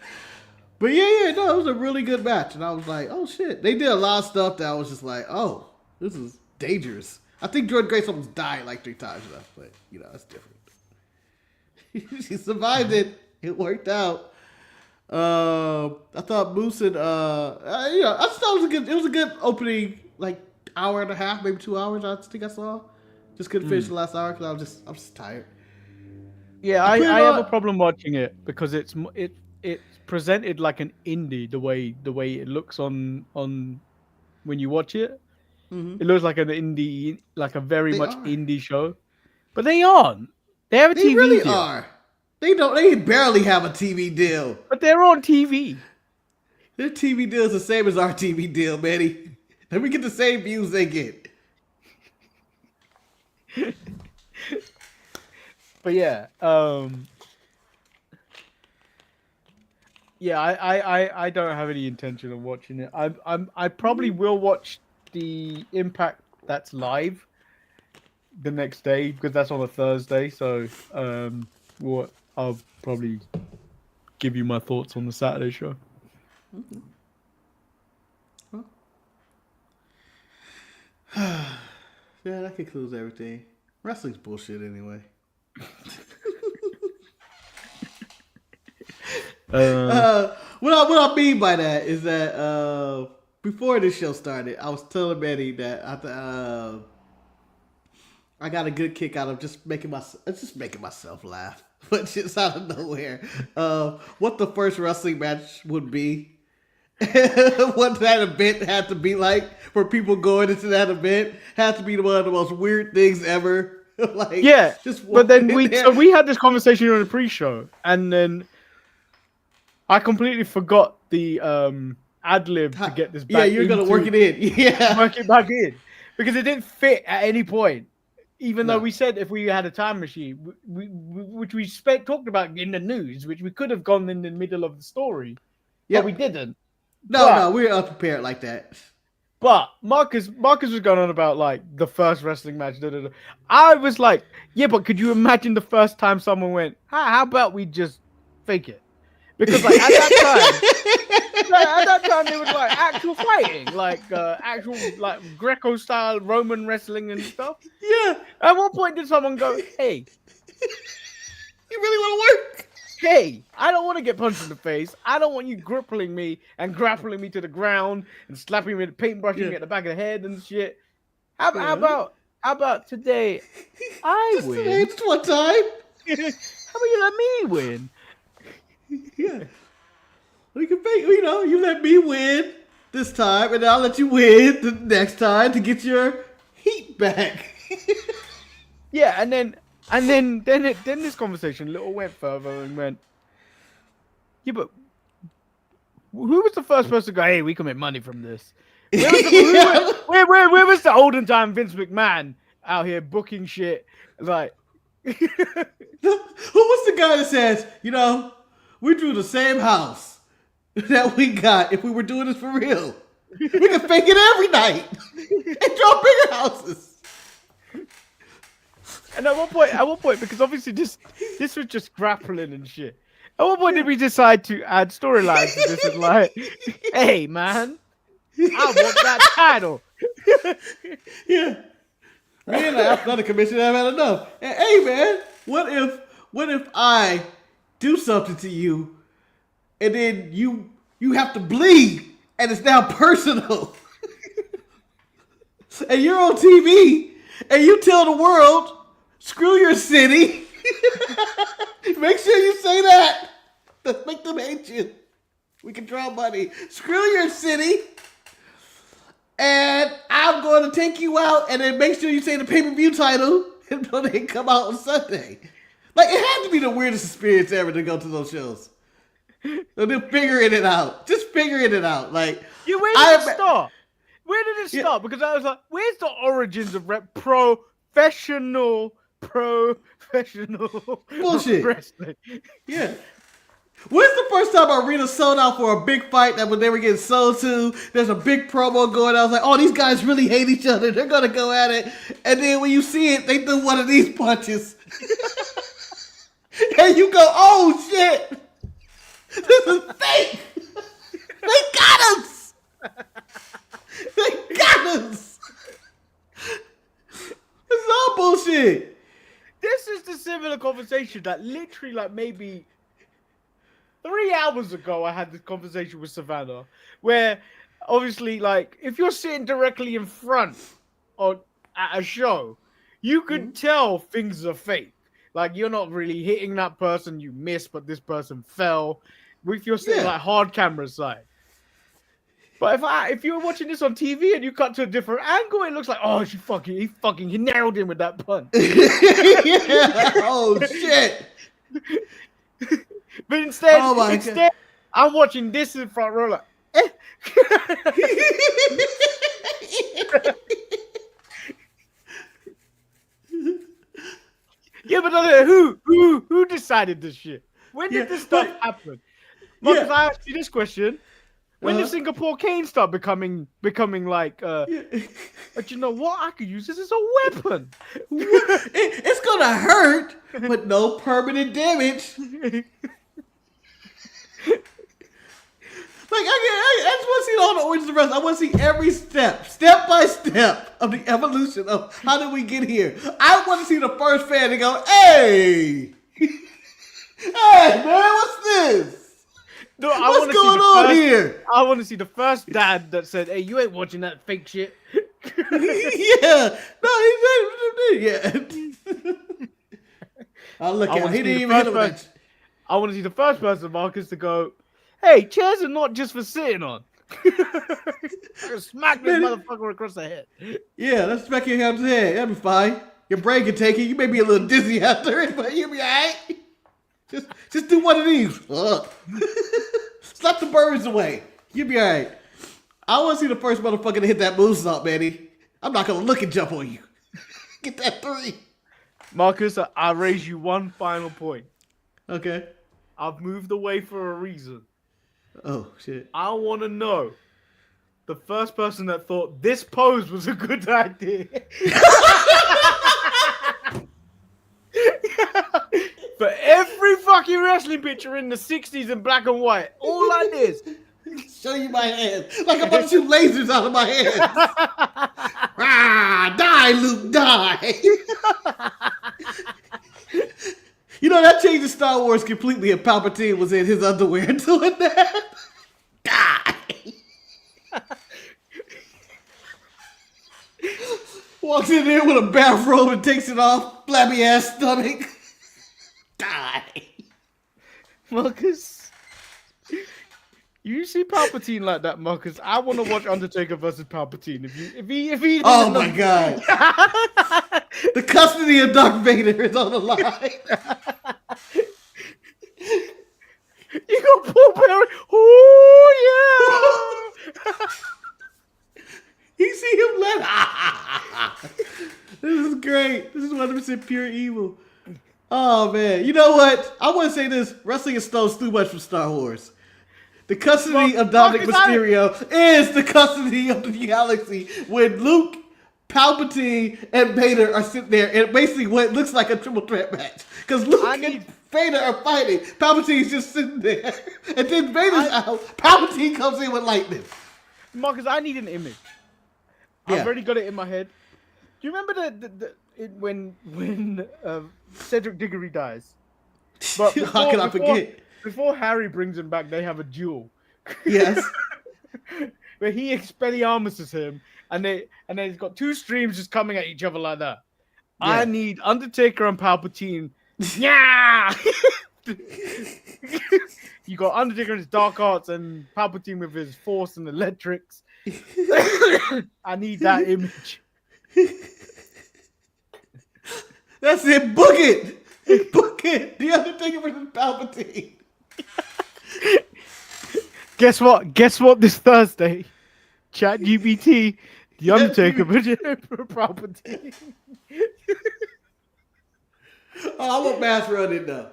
But yeah, no, it was a really good match. And I was like, oh shit. They did a lot of stuff that I was just like, oh, this is dangerous. I think Jordan Grace almost died like 3 times enough, but that's different. She survived it. It worked out. I thought Moose and I just thought it was a good opening, like hour and a half, maybe 2 hours. I think I saw. Just couldn't finish the last hour because I'm just tired. Yeah, I have a problem watching it because it's presented like an indie the way it looks on when you watch it. Mm-hmm. It looks like an indie, like a very They much are. indie show, but they aren't. They have a They TV really deal, are. They don't. They barely have a TV deal. but they're on TV. Their TV deal is the same as our TV deal, Manny. And we get the same views they get. But yeah, yeah, I don't have any intention of watching it. I probably will watch the Impact that's live the next day because that's on a Thursday. So what I'll probably give you my thoughts on the Saturday show. Mm-hmm. Yeah, that concludes everything. Wrestling's bullshit anyway. What I mean by that is that before this show started, I was telling Manny that I got a good kick out of just making myself laugh, but just out of nowhere. What the first wrestling match would be. What that event had to be like for people going into that event had to be one of the most weird things ever. Like, yeah, just but then walking in there. so we had this conversation on the pre-show, and then I completely forgot the ad lib to get this back. Yeah, you're gonna work it in. Yeah, work it back in because it didn't fit at any point. Even though No. we said if we had a time machine, which we talked about in the news, which we could have gone in the middle of the story, Yep. but we didn't. No, we're unprepared like that. But Marcus was going on about like the first wrestling match. I was like, yeah, but could you imagine the first time someone went, how about we just fake it? Because like at that time there was like actual fighting, like actual like Greco style Roman wrestling and stuff. Yeah. At one point did someone go, hey, You really want to work? hey, I don't want to get punched in the face. I don't want you grappling me to the ground and slapping me with paintbrushing me at the back of the head and shit. How about today I Just win? today, just one time. How about you let me win? Yeah. We can fake, you let me win this time, and I'll let you win the next time to get your heat back. Yeah, and then this conversation little went further and went, yeah, but who was the first person to go, hey, we can make money from this? Where was the olden time Vince McMahon out here booking shit? Like, Who was the guy that says, we drew the same house that we got if we were doing this for real? We can fake it every night and draw bigger houses. and at one point, because obviously this was just grappling and shit. At what point did we decide to add storylines to this? And like, hey man, I want that title. Yeah. Me and the athletic commission have had enough. And, hey man, what if I do something to you and then you have to bleed and it's now personal? And you're on TV and you tell the world, screw your city. Make sure you say that. Let's make them hate you. We can draw money. Screw your city. And I'm going to take you out and then make sure you say the pay-per-view title until they come out on Sunday. Like, it had to be the weirdest experience ever to go to those shows. And then figuring it out. Just figuring it out. Like, You ain't stop. Where did it Yeah. start? Because I was like, where's the origins of professional Bullshit. wrestling? Yeah. When's the first time Arena sold out for a big fight that when they were getting sold to, there's a big promo going on. I was like, oh, these guys really hate each other. They're going to go at it. And then when you see it, they do one of these punches. And you go, oh, shit. This is fake. They got us. They got us. This is all bullshit. This is the similar conversation that literally, like, maybe 3 hours ago, I had this conversation with Savannah, where obviously, like, if you're sitting directly in front or at a show, you could tell things are fake. Like, you're not really hitting that person, you missed, but this person fell. If you're sitting like hard camera side. But if you're watching this on TV and you cut to a different angle, it looks like, oh, he nailed him with that punch. Yeah. Oh shit. But instead, God. I'm watching this in front row, like, yeah, but who decided this shit? When did this stuff happen? Marcus, I asked you this question. When did Singapore cane start becoming like? But you know what? I could use this as a weapon. It's gonna hurt, but no permanent damage. Like I just want to see all the origins of wrestling. I want to see every step by step of the evolution of how did we get here. I want to see the first fan and go, hey, hey man, what's this? No, what's going on here? I want to see the first dad that said, "Hey, you ain't watching that fake shit." Yeah, no, yeah. Oh, look at he didn't even hit him. I want to see the first person, Marcus, to go, "Hey, chairs are not just for sitting on." Smack this motherfucker across the head. Yeah, let's smack your head. That'd be fine. Your brain can take it. You may be a little dizzy after it, but you'll be alright. Just do one of these. Slap the birds away. You'll be alright. I want to see the first motherfucker to hit that moonsault, Manny. I'm not gonna look and jump on you. Get that 3. Marcus, I raise you one final point. Okay. I've moved away for a reason. Oh shit. I want to know the first person that thought this pose was a good idea. For every fucking wrestling picture in the 60s in black and white, all like this. Show you my hand. Like I'm about to shoot lasers out of my hands. Die, Luke, die. You know, that changed Star Wars completely if Palpatine was in his underwear doing that. Die. Walks in there with a bathrobe and takes it off. Flabby ass stomach. Die. Marcus, you see Palpatine like that, Marcus? I want to watch Undertaker versus Palpatine. If he oh my god. The custody of Darth Vader is on the line. You go Paul Perry. Oh yeah. You see him laugh. This is great. This is 100% pure evil. Oh man, you know what? I want to say this: wrestling has stolen too much from Star Wars. The custody of Dominic Mysterio is the custody of the galaxy. When Luke, Palpatine, and Vader are sitting there, and basically what looks like a triple threat match because Luke and Vader are fighting. Palpatine's just sitting there, and then Vader's out. Palpatine comes in with lightning. Marcus, I need an image. Yeah. I've already got it in my head. Do you remember when Cedric Diggory dies? But how can I forget? Before Harry brings him back, they have a duel. Yes. Where he Expelliarmuses him, and then he's got 2 streams just coming at each other like that. Yeah. I need Undertaker and Palpatine. Yeah. You got Undertaker and his dark arts, and Palpatine with his force and electrics. I need that image. That's it. Book it. Book it. The Undertaker versus Palpatine. Guess what? This Thursday, Chat GPT, the Undertaker property. Oh, I want mass running though.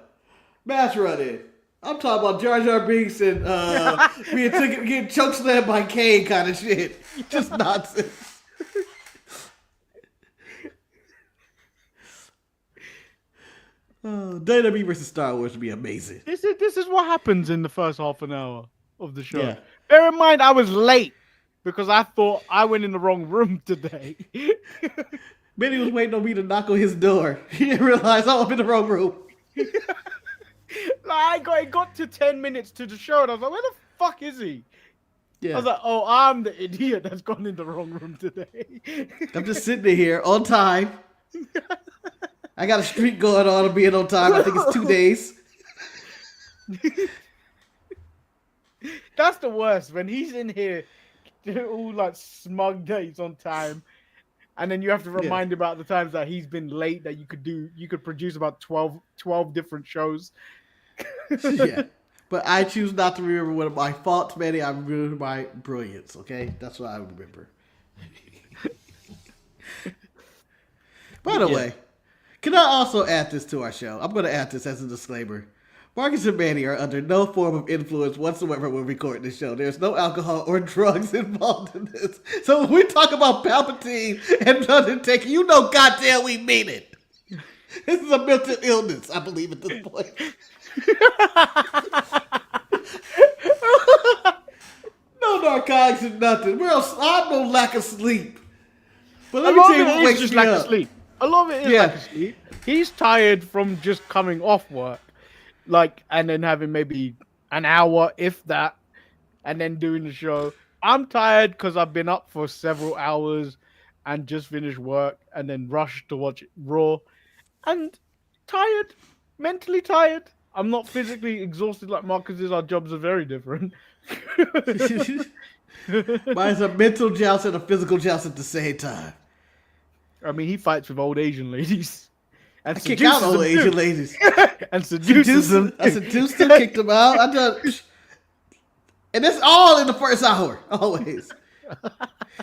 Mass running. I'm talking about Jar Jar Binks and getting chokeslammed by Kane kind of shit. Just nonsense. WWE versus Star Wars would be amazing. This is what happens in the first half an hour of the show. Yeah. Bear in mind, I was late because I thought I went in the wrong room today. Benny was waiting on me to knock on his door. He didn't realize I was in the wrong room. Like it got to 10 minutes to the show, and I was like, "Where the fuck is he?" Yeah. I was like, "Oh, I'm the idiot that's gone in the wrong room today." I'm just sitting here on time. I got a streak going on of being on time. I think it's 2 days. That's the worst when he's in here, all like smug that he's on time, and then you have to remind him about the times that he's been late. That you could produce about 12 different shows. Yeah, but I choose not to remember one of my faults, Manny. I remember my brilliance. Okay, that's what I remember. By the way, can I also add this to our show? I'm going to add this as a disclaimer. Marcus and Manny are under no form of influence whatsoever when recording this show. There's no alcohol or drugs involved in this. So when we talk about Palpatine and Undertaker, you know goddamn we mean it. This is a mental illness, I believe, at this point. No narcotics and nothing. I'm no lack of sleep. But let me tell you what wakes me up. Sleep. A lot of it is lack of sleep. He's tired from just coming off work. And then having maybe an hour, if that, and then doing the show. I'm tired because I've been up for several hours and just finished work and then rushed to watch Raw. And tired, mentally tired. I'm not physically exhausted like Marcus is. Our jobs are very different. Mine's a mental joust and a physical joust at the same time. I mean, he fights with old Asian ladies. And I kick out old Asian ladies. And seduces them. I seduced them, kicked them out. And it's all in the first hour, always.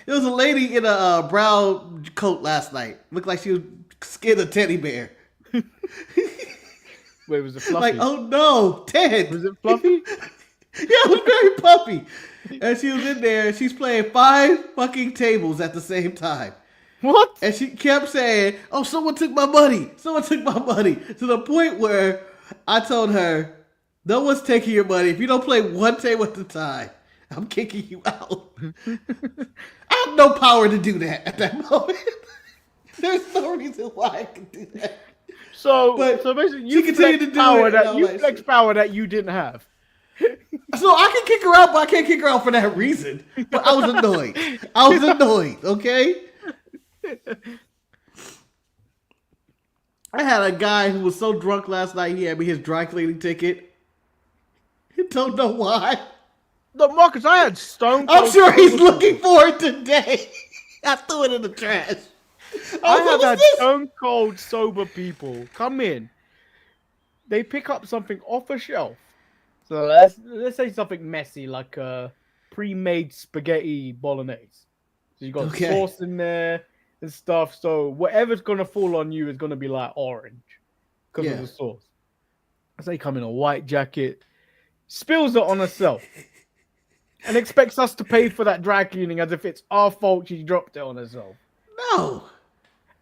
There was a lady in a brown coat last night. Looked like she was skinned a teddy bear. Wait, was it fluffy? Like, oh no, Ted. Was it fluffy? Yeah, it was very puffy. And she was in there, and she's playing 5 fucking tables at the same time. What? And she kept saying, oh, someone took my money. Someone took my money. To the point where I told her, no one's taking your money. If you don't play one table at a time, I'm kicking you out. I have no power to do that at that moment. There's no reason why I could do that. So basically, you flex power that you didn't have. So I can kick her out, but I can't kick her out for that reason. But I was annoyed. Okay? I had a guy who was so drunk last night, he had me his dry cleaning ticket. He don't know why. Look, Marcus, I had stone cold. I'm sure he's looking for it today. I threw it in the trash. I have had stone cold sober people come in. They pick up something off a shelf. So let's say something messy like a pre-made spaghetti bolognese. So you got sauce in there and stuff. So whatever's gonna fall on you is gonna be like orange because of the sauce. So they come in a white jacket, spills it on herself, and expects us to pay for that dry cleaning as if it's our fault she dropped it on herself. No.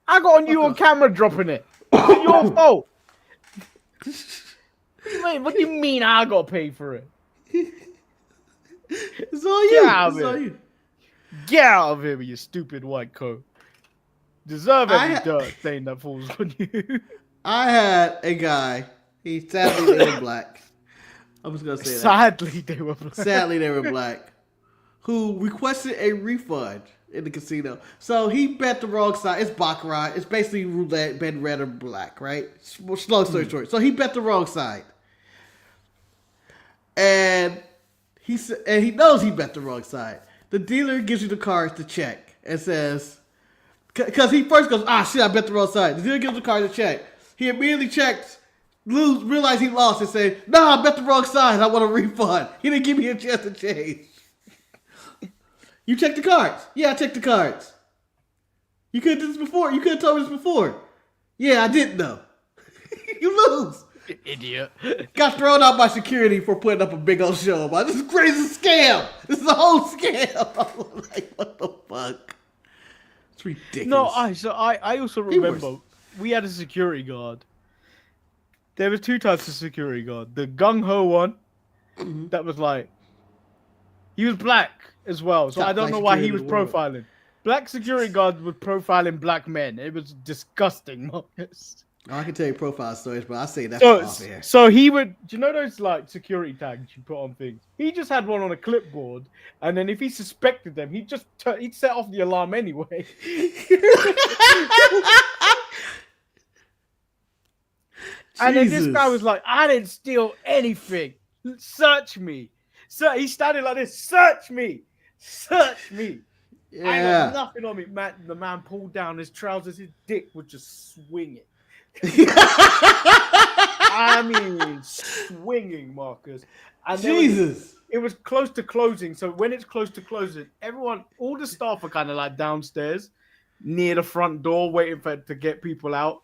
I got on you on camera dropping it. It's your fault. What do you mean I got to pay for it? It's all you. It's all you. Get out of here with your stupid white coat. Deserve every dirt stain that falls on you. I had a guy. He sadly they were black. I was gonna say that. Sadly they were black. Sadly they were black. Who requested a refund in the casino. So he bet the wrong side. It's baccarat. It's basically roulette, bet red or black, right? Long story short. So he bet the wrong side. And he knows he bet the wrong side. The dealer gives you the cards to check and says, because he first goes, shit, I bet the wrong side. The dealer gives the card to check. He immediately checks, realized he lost and said, I bet the wrong side. I want a refund. He didn't give me a chance to change. You checked the cards. Yeah, I checked the cards. You could have did this before. You could have told me this before. Yeah, I didn't know. You lose. Idiot. Got thrown out by security for putting up a big old show about this is crazy scam. This is a whole scam. I'm like, what the fuck? It's ridiculous. No, I also remember we had a security guard. There was two types of security guard. The gung ho one, that was like, he was black as well, so I don't know why he was profiling. Black security guards were profiling black men. It was disgusting, Marcus. I can tell you profile stories, but I say that's off air. So he would, do you know those like security tags you put on things? He just had one on a clipboard, and then if he suspected them, he'd set off the alarm anyway. And then this guy was like, I didn't steal anything. Search me. So he started like this, search me. Search me. Yeah. I got nothing on me. The man pulled down his trousers, his dick was just swinging. I mean, swinging, Marcus. And Jesus. It was close to closing. So when it's close to closing, all the staff are kind of like downstairs near the front door waiting to get people out.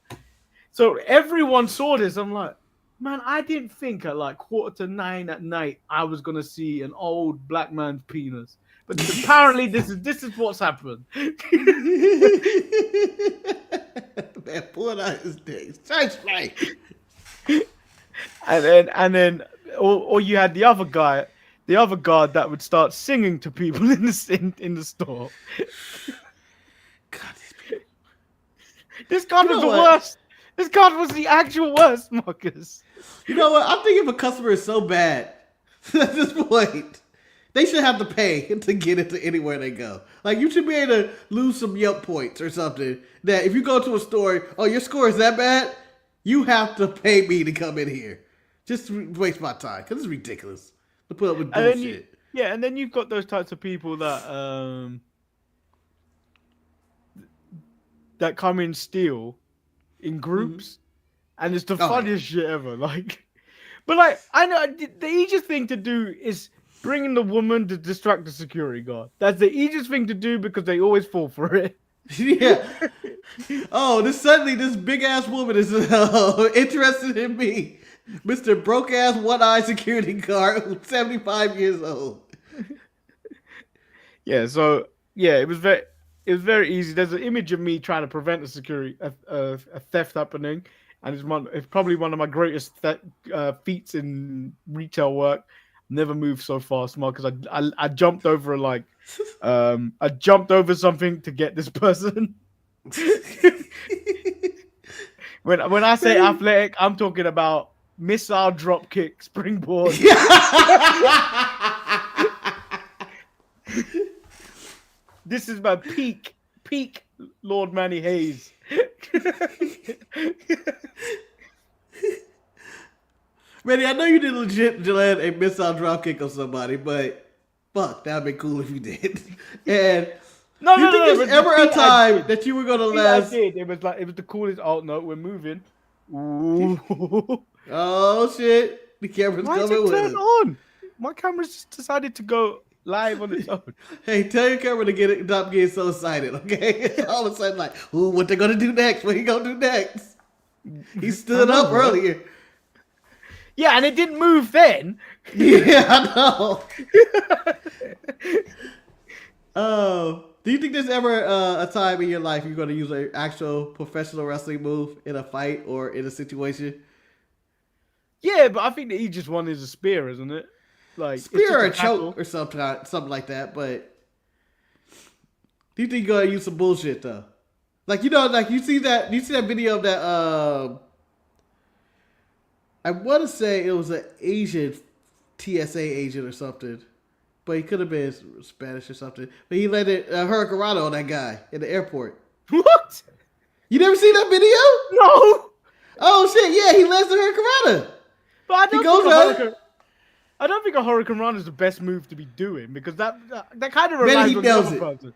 So everyone saw this. I'm like, man, I didn't think at like 9:15 at night I was going to see an old black man's penis. But apparently this is what's happened. Man, pulling out his dick. Search me. And then or you had the other guard that would start singing to people in the store. God, these people. This guard was the worst. This guard was the actual worst, Marcus. You know what? I think if a customer is so bad at this point, they should have to pay to get into anywhere they go. Like, you should be able to lose some Yelp points or something. That if you go to a store, oh, your score is that bad, you have to pay me to come in here. Just to waste my time, because it's ridiculous to put up with bullshit. And then you've got those types of people that that come in steal in groups, and it's the funniest shit ever. Like, but like, I know the easiest thing to do is bringing the woman to distract the security guard. That's the easiest thing to do because they always fall for it. Yeah. Oh, this big ass woman is interested in me, Mr. Broke ass one-eyed security guard who's 75 years old. Yeah. So yeah, it was very easy. There's an image of me trying to prevent a theft happening, and it's probably one of my greatest feats in retail work. Never moved so fast, Mark, because I jumped over I jumped over something to get this person. when I say athletic, I'm talking about missile drop kick springboard. This is my peak Lord Manny Hayes. Manny, I know you did legit land a missile dropkick on somebody, but fuck, that would be cool if you did. And no, there's ever a time that you were gonna last? I did. It was the coolest. Oh no, we're moving. Ooh. Oh shit! The camera's Why coming is it with turned us. on? My camera's just decided to go live on its own. Hey, tell your camera to stop getting so excited, okay? All of a sudden, like, ooh, what they gonna do next? What he gonna do next? He stood up earlier. Yeah, and it didn't move then. Yeah, I know. Oh, do you think there's ever a time in your life you're going to use an actual professional wrestling move in a fight or in a situation? Yeah, but I think the easiest one is a spear, isn't it? Like spear or a choke or something like that. But do you think you're going to use some bullshit though? Like, you know, like you see that video of that I want to say it was an Asian TSA agent or something, but he could have been Spanish or something. But he let it Hurricane on that guy in the airport. What? You never seen that video? No. Oh shit! Yeah, he lands the Hurricane. But I don't think a Hurricane Run is the best move to be doing because that kind of relies on the other person.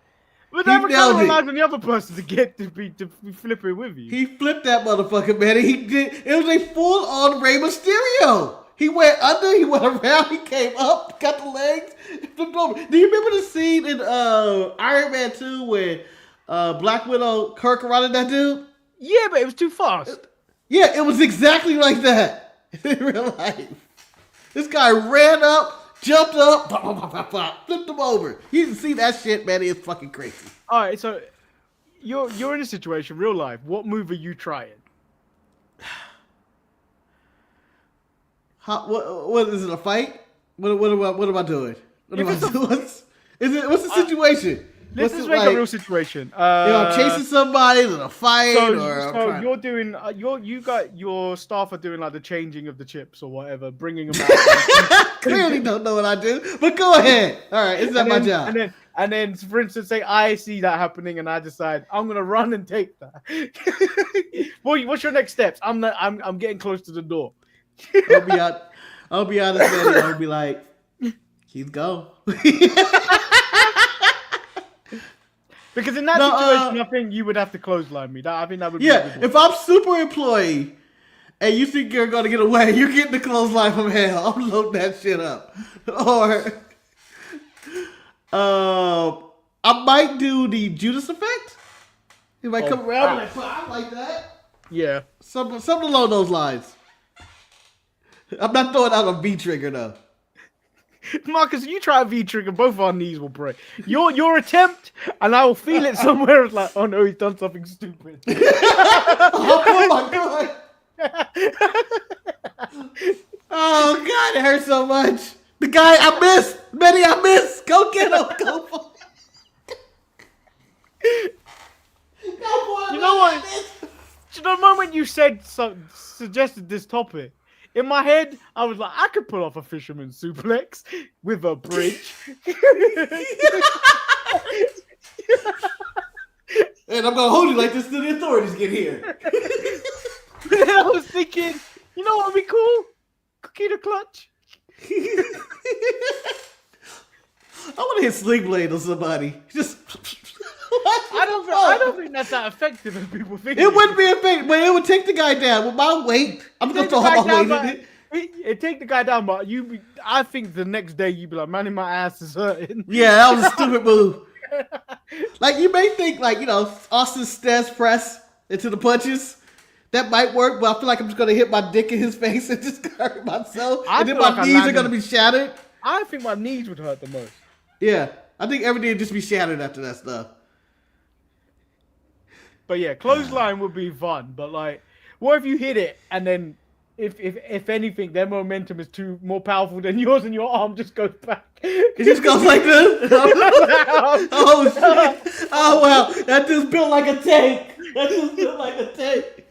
But that kind of relies on the other person to be flipping with you. He flipped that motherfucker, man. He did. It was a full-on Rey Mysterio. He went under, he went around, he came up, got the legs, flipped over. Do you remember the scene in Iron Man 2 where Black Widow Kirk around that dude? Yeah, but it was too fast. Yeah, it was exactly like that in real life. This guy ran up, jumped up, pop, pop, pop, pop, pop, flipped him over. You didn't see that shit, man. It's fucking crazy. All right, so you're in a situation, real life. What move are you trying? What is it? A fight? What am I doing? What's the Uh, situation? Let's just make a real situation. I'm chasing somebody in a fight, so you're doing you got your staff are doing like the changing of the chips or whatever, bringing them out. Clearly don't know what I do, but go ahead. All right, it's not my job. And then, for instance, say I see that happening and I decide I'm gonna run and take that. What's your next steps? I'm getting close to the door. I'll be honest, man. I'll be like, he's go. Because in that situation, I think you would have to clothesline me. I think that would be if I'm super employee and you think you're gonna get away, you're getting the clothesline from hell. I'm loading that shit up. Or I might do the Judas effect. He might come around like that. Yeah. Something along those lines. I'm not throwing out a V trigger though. Marcus, you try a V trigger, both our knees will break. Your attempt, and I will feel it somewhere. It's like, oh no, he's done something stupid. Oh my god! Oh god, it hurts so much. The guy I missed, Manny, I missed. Go get him. Go for it. You know what? You know, the moment you suggested this topic, in my head, I was like, I could pull off a fisherman's suplex with a bridge. And I'm gonna hold you like this till the authorities get here. And I was thinking, you know what would be cool? Cookie the clutch. I want to hit Sling Blade on somebody. Just. I don't think that's that effective as people think. It wouldn't be effective, but it would take the guy down. With my weight, I'm gonna throw my weight in it. It take the guy down, but I think the next day you'd be like, man, my ass is hurting. Yeah, that was a stupid move. Like you may think, like Austin Stairs press into the punches. That might work, but I feel like I'm just gonna hit my dick in his face and just hurt myself, and then my knees are gonna be shattered. I think my knees would hurt the most. Yeah, I think everything would just be shattered after that stuff. But yeah, clothesline would be fun. But like, what if you hit it and then, if anything, their momentum is more powerful than yours, and your arm just goes back. It just goes like this. Oh shit! Oh wow, that dude's built like a tank. That dude's built like a tank.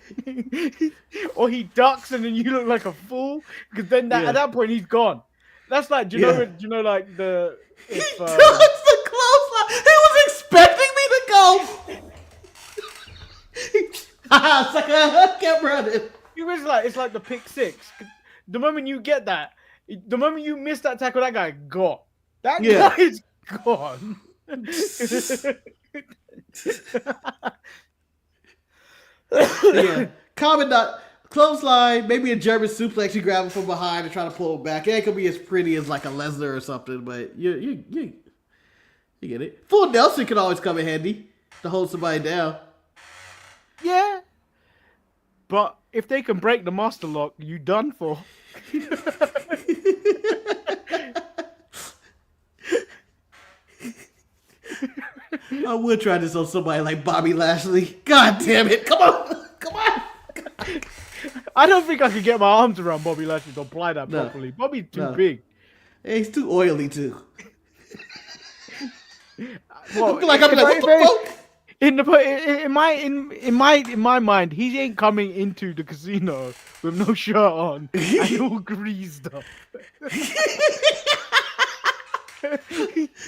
Or he ducks and then you look like a fool, because then at that point he's gone. That's like, do you know like the. He took the clothesline. He was expecting me to go. Sucker, I kept running. It's like the pick six. The moment you get that, the moment you miss that tackle, that guy got. That guy is gone. Yeah. Common dot clothesline, maybe a German suplex. You grab him from behind and try to pull him back. It ain't gonna be as pretty as like a Lesnar or something, but you get it. Full Nelson can always come in handy to hold somebody down. Yeah. But if they can break the master lock, you done for. I would try this on somebody like Bobby Lashley. God damn it. Come on. I don't think I could get my arms around Bobby Lashley to apply that properly. Bobby's too big. Hey, he's too oily too. Well, I feel like I'm like, what the fuck? In my mind, he ain't coming into the casino with no shirt on and all greased up.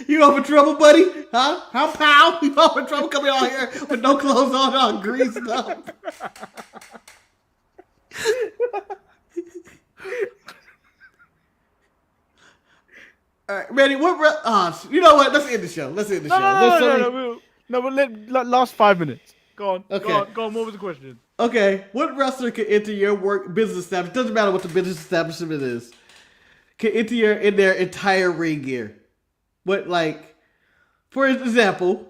You all for trouble, buddy? Huh? How pal? You all for trouble coming out here with no clothes on, all greased up? All right, Manny. You know what? Let's end the show. No, but last 5 minutes. Go on. Okay. Go on. What was the question? Okay, what wrestler can enter your work business establishment? Doesn't matter what the business establishment is. Can enter in their entire ring gear. What, like, for example,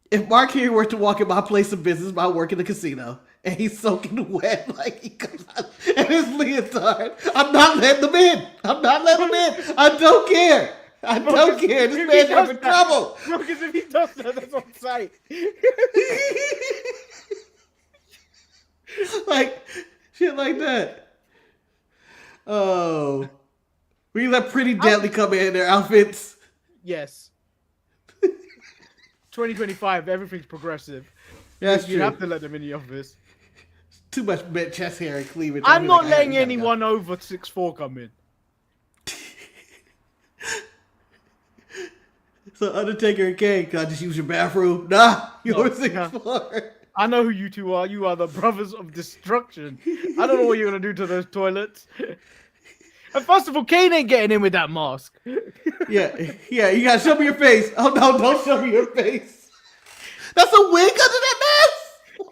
if Mark here were to walk in my place of business, I work in the casino, and he's soaking wet, like he comes out in his leotard, I'm not letting him in. I'm not letting him in. I don't care. I don't care. This man's having trouble. No, because if he does that, that's on site. Like, shit like that. Oh. We let Pretty Deadly come in their outfits. Yes. 2025, everything's progressive. That's You true. have to let them in the office. Too much chest hair and cleavage. I'm not letting anyone over 6'4" come in. So Undertaker and Kane, can I just use your bathroom? Nah, you're 6'4". I know who you two are. You are the brothers of destruction. I don't know what you're gonna do to those toilets. And first of all, Kane ain't getting in with that mask. Yeah, you gotta show me your face. Oh no, don't show me your face. That's a wig under that mask?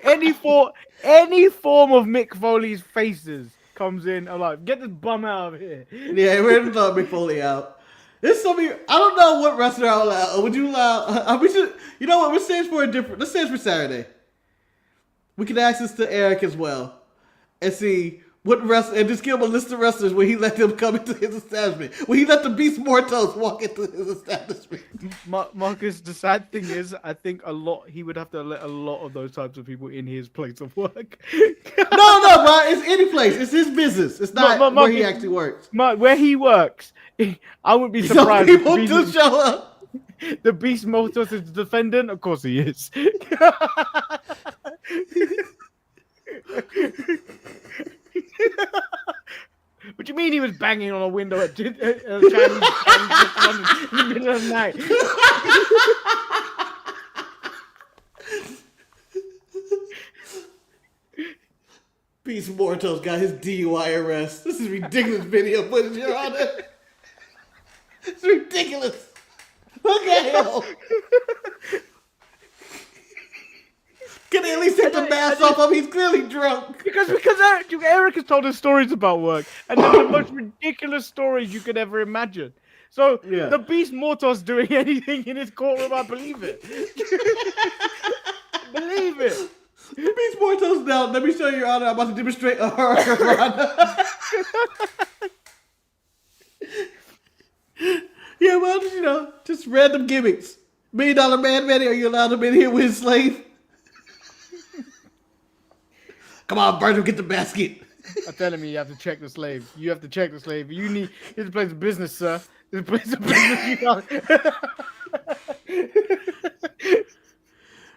Any form of Mick Foley's faces comes in. I'm like, get this bum out of here. Yeah, we're gonna throw Mick Foley out. There's so many. I don't know what wrestler I would allow. Would you allow? We should. You know what? Let's change for a different. Let's change for Saturday. We can ask this to Eric as well, and see what wrestler, and just give him a list of wrestlers where he let them come into his establishment. Where he let the Beast Mortos walk into his establishment. Marcus, the sad thing is, I think he would have to let a lot of those types of people in his place of work. No, bro. It's any place. It's his business. It's not where he actually works. Where he works, I wouldn't be Some surprised. people do show up. The Beast Mortos is the defendant? Of course he is. What do you mean he was banging on a window at Chinese restaurant in the middle of the night? Beast Mortos got his DUI arrest. This is ridiculous video footage, Your Honor. It's ridiculous. Look at him. Can they at least take the mask off him? He's clearly drunk. Because Eric has told us stories about work, and they're the most ridiculous stories you could ever imagine. So Yeah. the Beast Mortos doing anything in his courtroom, I believe it. Believe it. Beast Mortos down. Let me show you, Your Honor. I'm about to demonstrate a hurricane. Yeah, well, you know, just random gimmicks. $1 Million Man, Manny, are you allowed him in here with his slave? Come on, Bert, get the basket. I'm telling you have to check the slave. You have to check the slave. You need this is a place of business, sir. This is a place of business.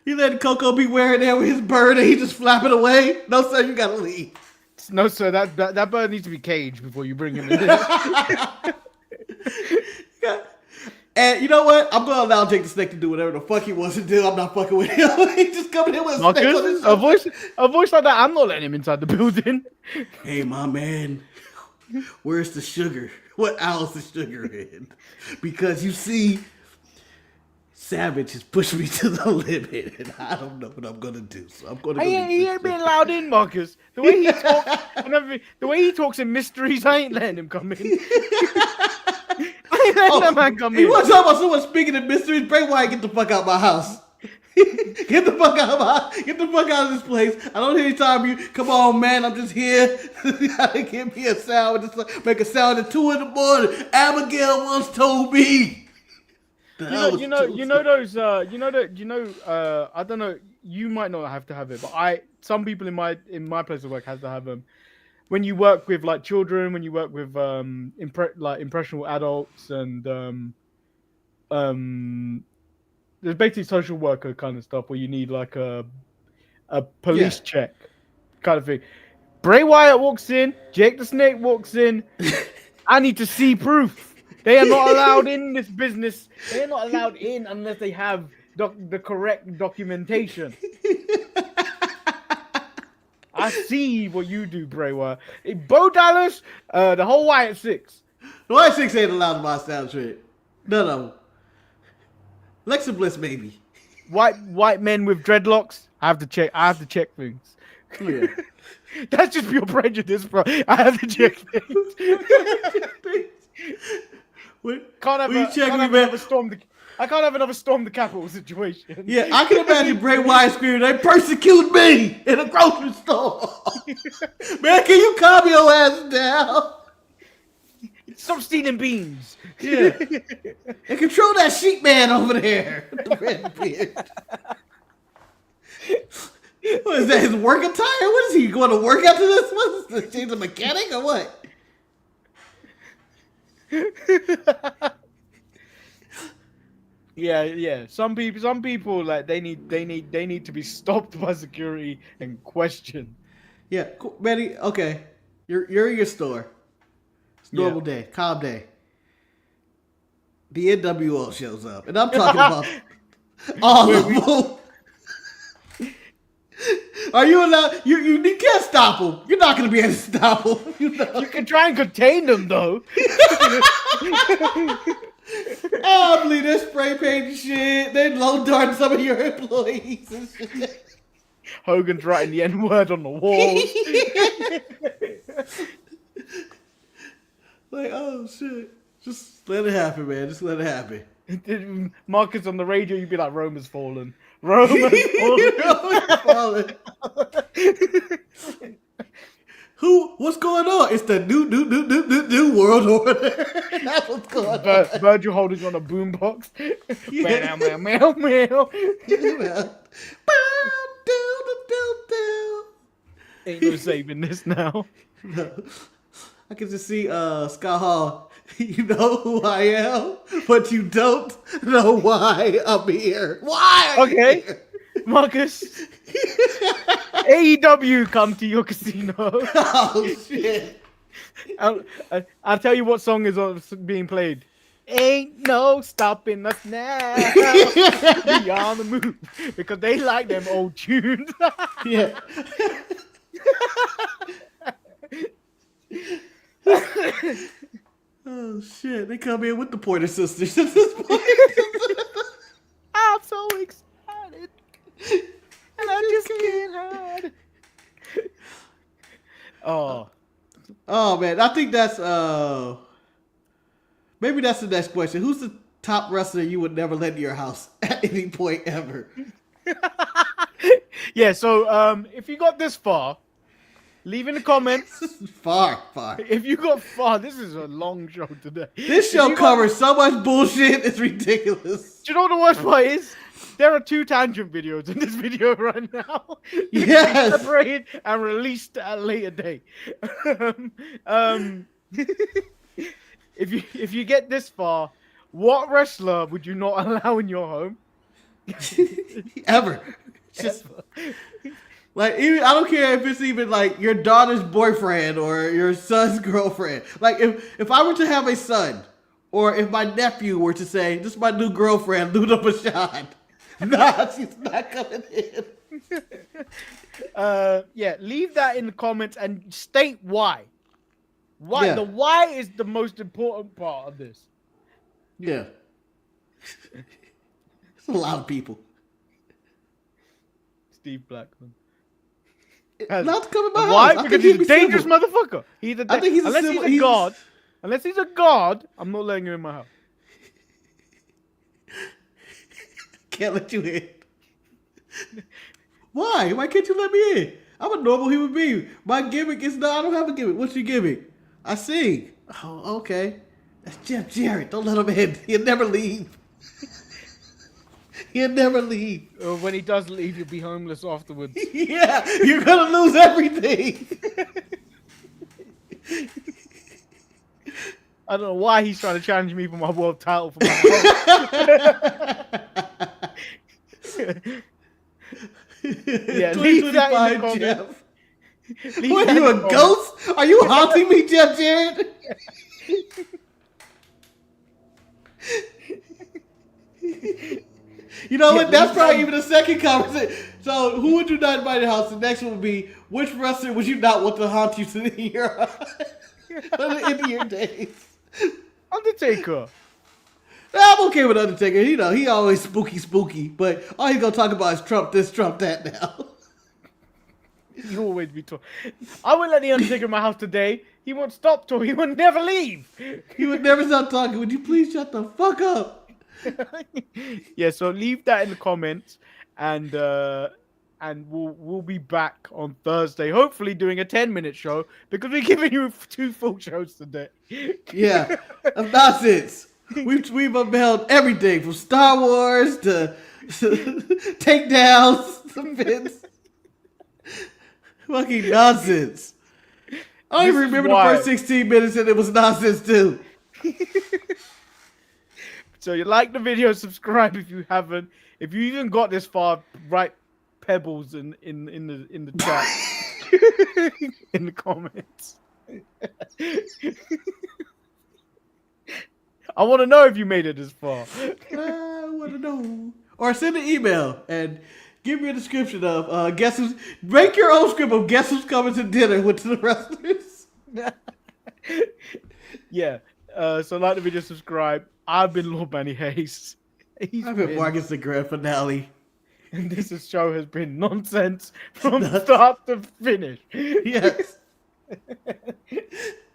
You letting Coco be wearing there with his bird and he just flapping away? No, sir, you gotta leave. No, sir, that bird needs to be caged before you bring him in. And you know what? I'm gonna allow Jake the Snake to do whatever the fuck he wants to do. I'm not fucking with him. He just coming in with a snake on his Marcus, a voice like that, I'm not letting him inside the building. Hey, my man, where's the sugar? What aisle's the sugar in? Because you see, Savage has pushed me to the limit, and I don't know what I'm gonna do. So I'm gonna. He ain't being allowed in, Marcus. The way he talks, the way he talks in mysteries, I ain't letting him come in. I ain't letting that man come in. You want to talk about someone speaking in mysteries? Bray Wyatt, get the fuck out of my house. Get the fuck out of get the fuck out of this place. I don't hear any time you come on, man. I'm just here. You gotta give me a sound. Just make a sound at 2 a.m. Abigail once told me. I don't know. You might not have to have it, but some people in my place of work has to have them. When you work with like children, when you work with impressionable adults, and there's basically social worker kind of stuff where you need like a police check kind of thing. Bray Wyatt walks in, Jake the Snake walks in. I need to see proof. They are not allowed in this business. They are not allowed in unless they have the correct documentation. I see what you do, Bray Wyatt. Bo Dallas, the whole Wyatt Six. The Wyatt Six ain't allowed in my establishment. None of them. Alexa Bliss, maybe. white men with dreadlocks. I have to check things. Yeah. That's just pure prejudice, bro. I have to check things. I can't have another storm the Capitol situation. Yeah, I can imagine Bray Wyatt screaming, "They persecute me in a grocery store." Man, can you calm your ass down? Stop stealing beans. Yeah. And control that sheep man over there. The red beard. What is that, his work attire? What is he going to work after this? What is this? He's a mechanic or what? Yeah. Some people like they need to be stopped by security and questioned. Yeah, cool. Manny, okay. You're in your store. It's normal day, calm day. The NWO shows up. And I'm talking about all of them. Are you allowed? You can't stop them. You're not going to be able to stop them. You can try and contain them, though. I believe they're spray painting shit. They're low darting some of your employees and shit. Hogan's writing the N-word on the walls. Like, oh shit. Just let it happen, man. Just let it happen. Marcus on the radio, you'd be like, Rome has fallen. Rome has fallen. What's going on? It's the new world order. That's what's going on. Virgil holding on a boombox. Yeah. Meow. Ain't no saving this now. No. I can just see Scott Hall. You know who I am, but you don't know why I'm here. Why? Okay, Marcus. AEW come to your casino. Oh shit! I'll tell you what song is being played. Ain't no stopping us now. We on the move because they like them old tunes. Yeah. Oh shit! They come in with the Pointer Sisters at this point. I'm so excited, and I just can't hide. Oh man, I think that's maybe that's the next question. Who's the top wrestler you would never let in your house at any point ever? Yeah. So if you got this far. Leave in the comments. Far. If you got far, this is a long show today. This show covers so much bullshit, it's ridiculous. Do you know what the worst part is? There are 2 tangent videos in this video right now. Yes. Separated and released at a later date. If you get this far, what wrestler would you not allow in your home? Ever. Just... Like, even, I don't care if it's even like your daughter's boyfriend or your son's girlfriend. Like, if I were to have a son, or if my nephew were to say, "This is my new girlfriend, Luna Bashad," nah, she's not coming in. Yeah, leave that in the comments and state why. Why? Yeah. The why is the most important part of this. Yeah. It's a lot of people. Steve Blackman. Not to come in my Why? house. Because he's a dangerous motherfucker. I think he's unless he's a god. Unless he's a god, I'm not letting him in my house. Can't let you in. Why? Why can't you let me in? I'm a normal human being. My gimmick is I don't have a gimmick. What's your gimmick? I sing. Oh, okay. That's Jeff Jarrett. Don't let him in. He'll never leave. He'll never leave. When he does leave, you'll be homeless afterwards. Yeah, you're gonna lose everything. I don't know why he's trying to challenge me for my world title for my Yeah, leave that in the comments. Jeff. What, are you a ghost? Are you haunting me, Jeff Jarrett? You know what? That's probably even the second conversation. So, who would you not invite to the house? The next one would be, which wrestler would you not want to haunt you to the end of your days? Undertaker. I'm okay with Undertaker. You know, he always spooky, but all he's gonna talk about is Trump this, Trump that now. You always be talking. I wouldn't let the Undertaker in my house today. He won't stop talking. He would never leave. He would never stop talking. Would you please shut the fuck up? Yeah, so leave that in the comments, and we'll be back on Thursday, hopefully doing a 10-minute show because we're giving you 2 full shows today. Yeah, of nonsense. We've upheld everything from Star Wars to takedowns to Vince. Fucking nonsense. I don't even remember the first 16 minutes and it was nonsense too. So you like the video, subscribe if you haven't. If you even got this far, write pebbles in the chat. In the comments. I want to know if you made it this far. I want to know. Or send an email and give me a description of guess who's. Make your own script of guess who's coming to dinner with the wrestlers. Yeah. So like the video, subscribe. I've been Lord Manny Hayes. I've been Marcus the Grand Finale. And this show has been nonsense from start to finish. Yes.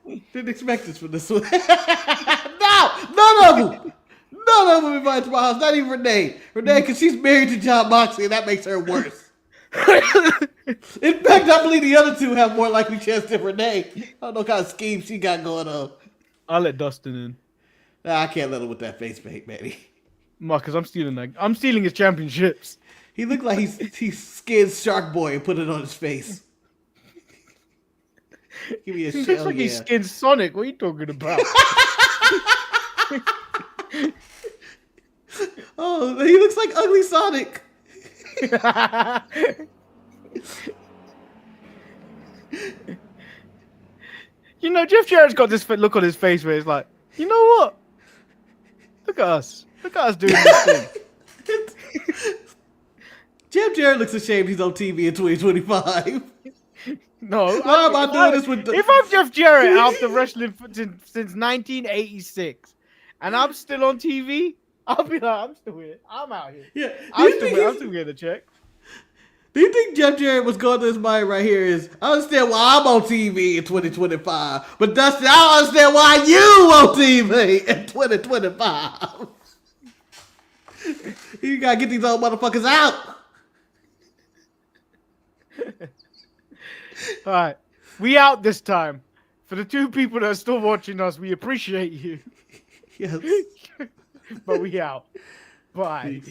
Didn't expect this from this one. No! None of them! None of them invited to my house. Not even Renee. Renee, because she's married to John Moxley, and that makes her worse. In fact, I believe the other 2 have more likely chance than Renee. I don't know what kind of scheme she got going on. I'll let Dustin in. Nah, I can't let him with that face paint, Manny. Marcus, I'm stealing that. I'm stealing his championships. He looked like he skinned Shark Boy and put it on his face. Give me a He shell, looks like he skinned Sonic. What are you talking about? Oh, he looks like Ugly Sonic. You know, Jeff Jarrett's got this look on his face where he's like, you know what? Look at us. Look at us doing this thing. Jeff Jarrett looks ashamed he's on TV in 2025. No. Why am I doing this with If I'm Jeff Jarrett after wrestling since 1986 and I'm still on TV, I'll be like, I'm still here. I'm out here. Yeah. I'm still getting a check. Do you think Jeff Jarrett was going through his mind right here is, I understand why I'm on TV in 2025, but Dustin, I don't understand why you on TV in 2025. You gotta get these old motherfuckers out. All right. We out this time. For the 2 people that are still watching us, we appreciate you. Yes. But we out. Bye.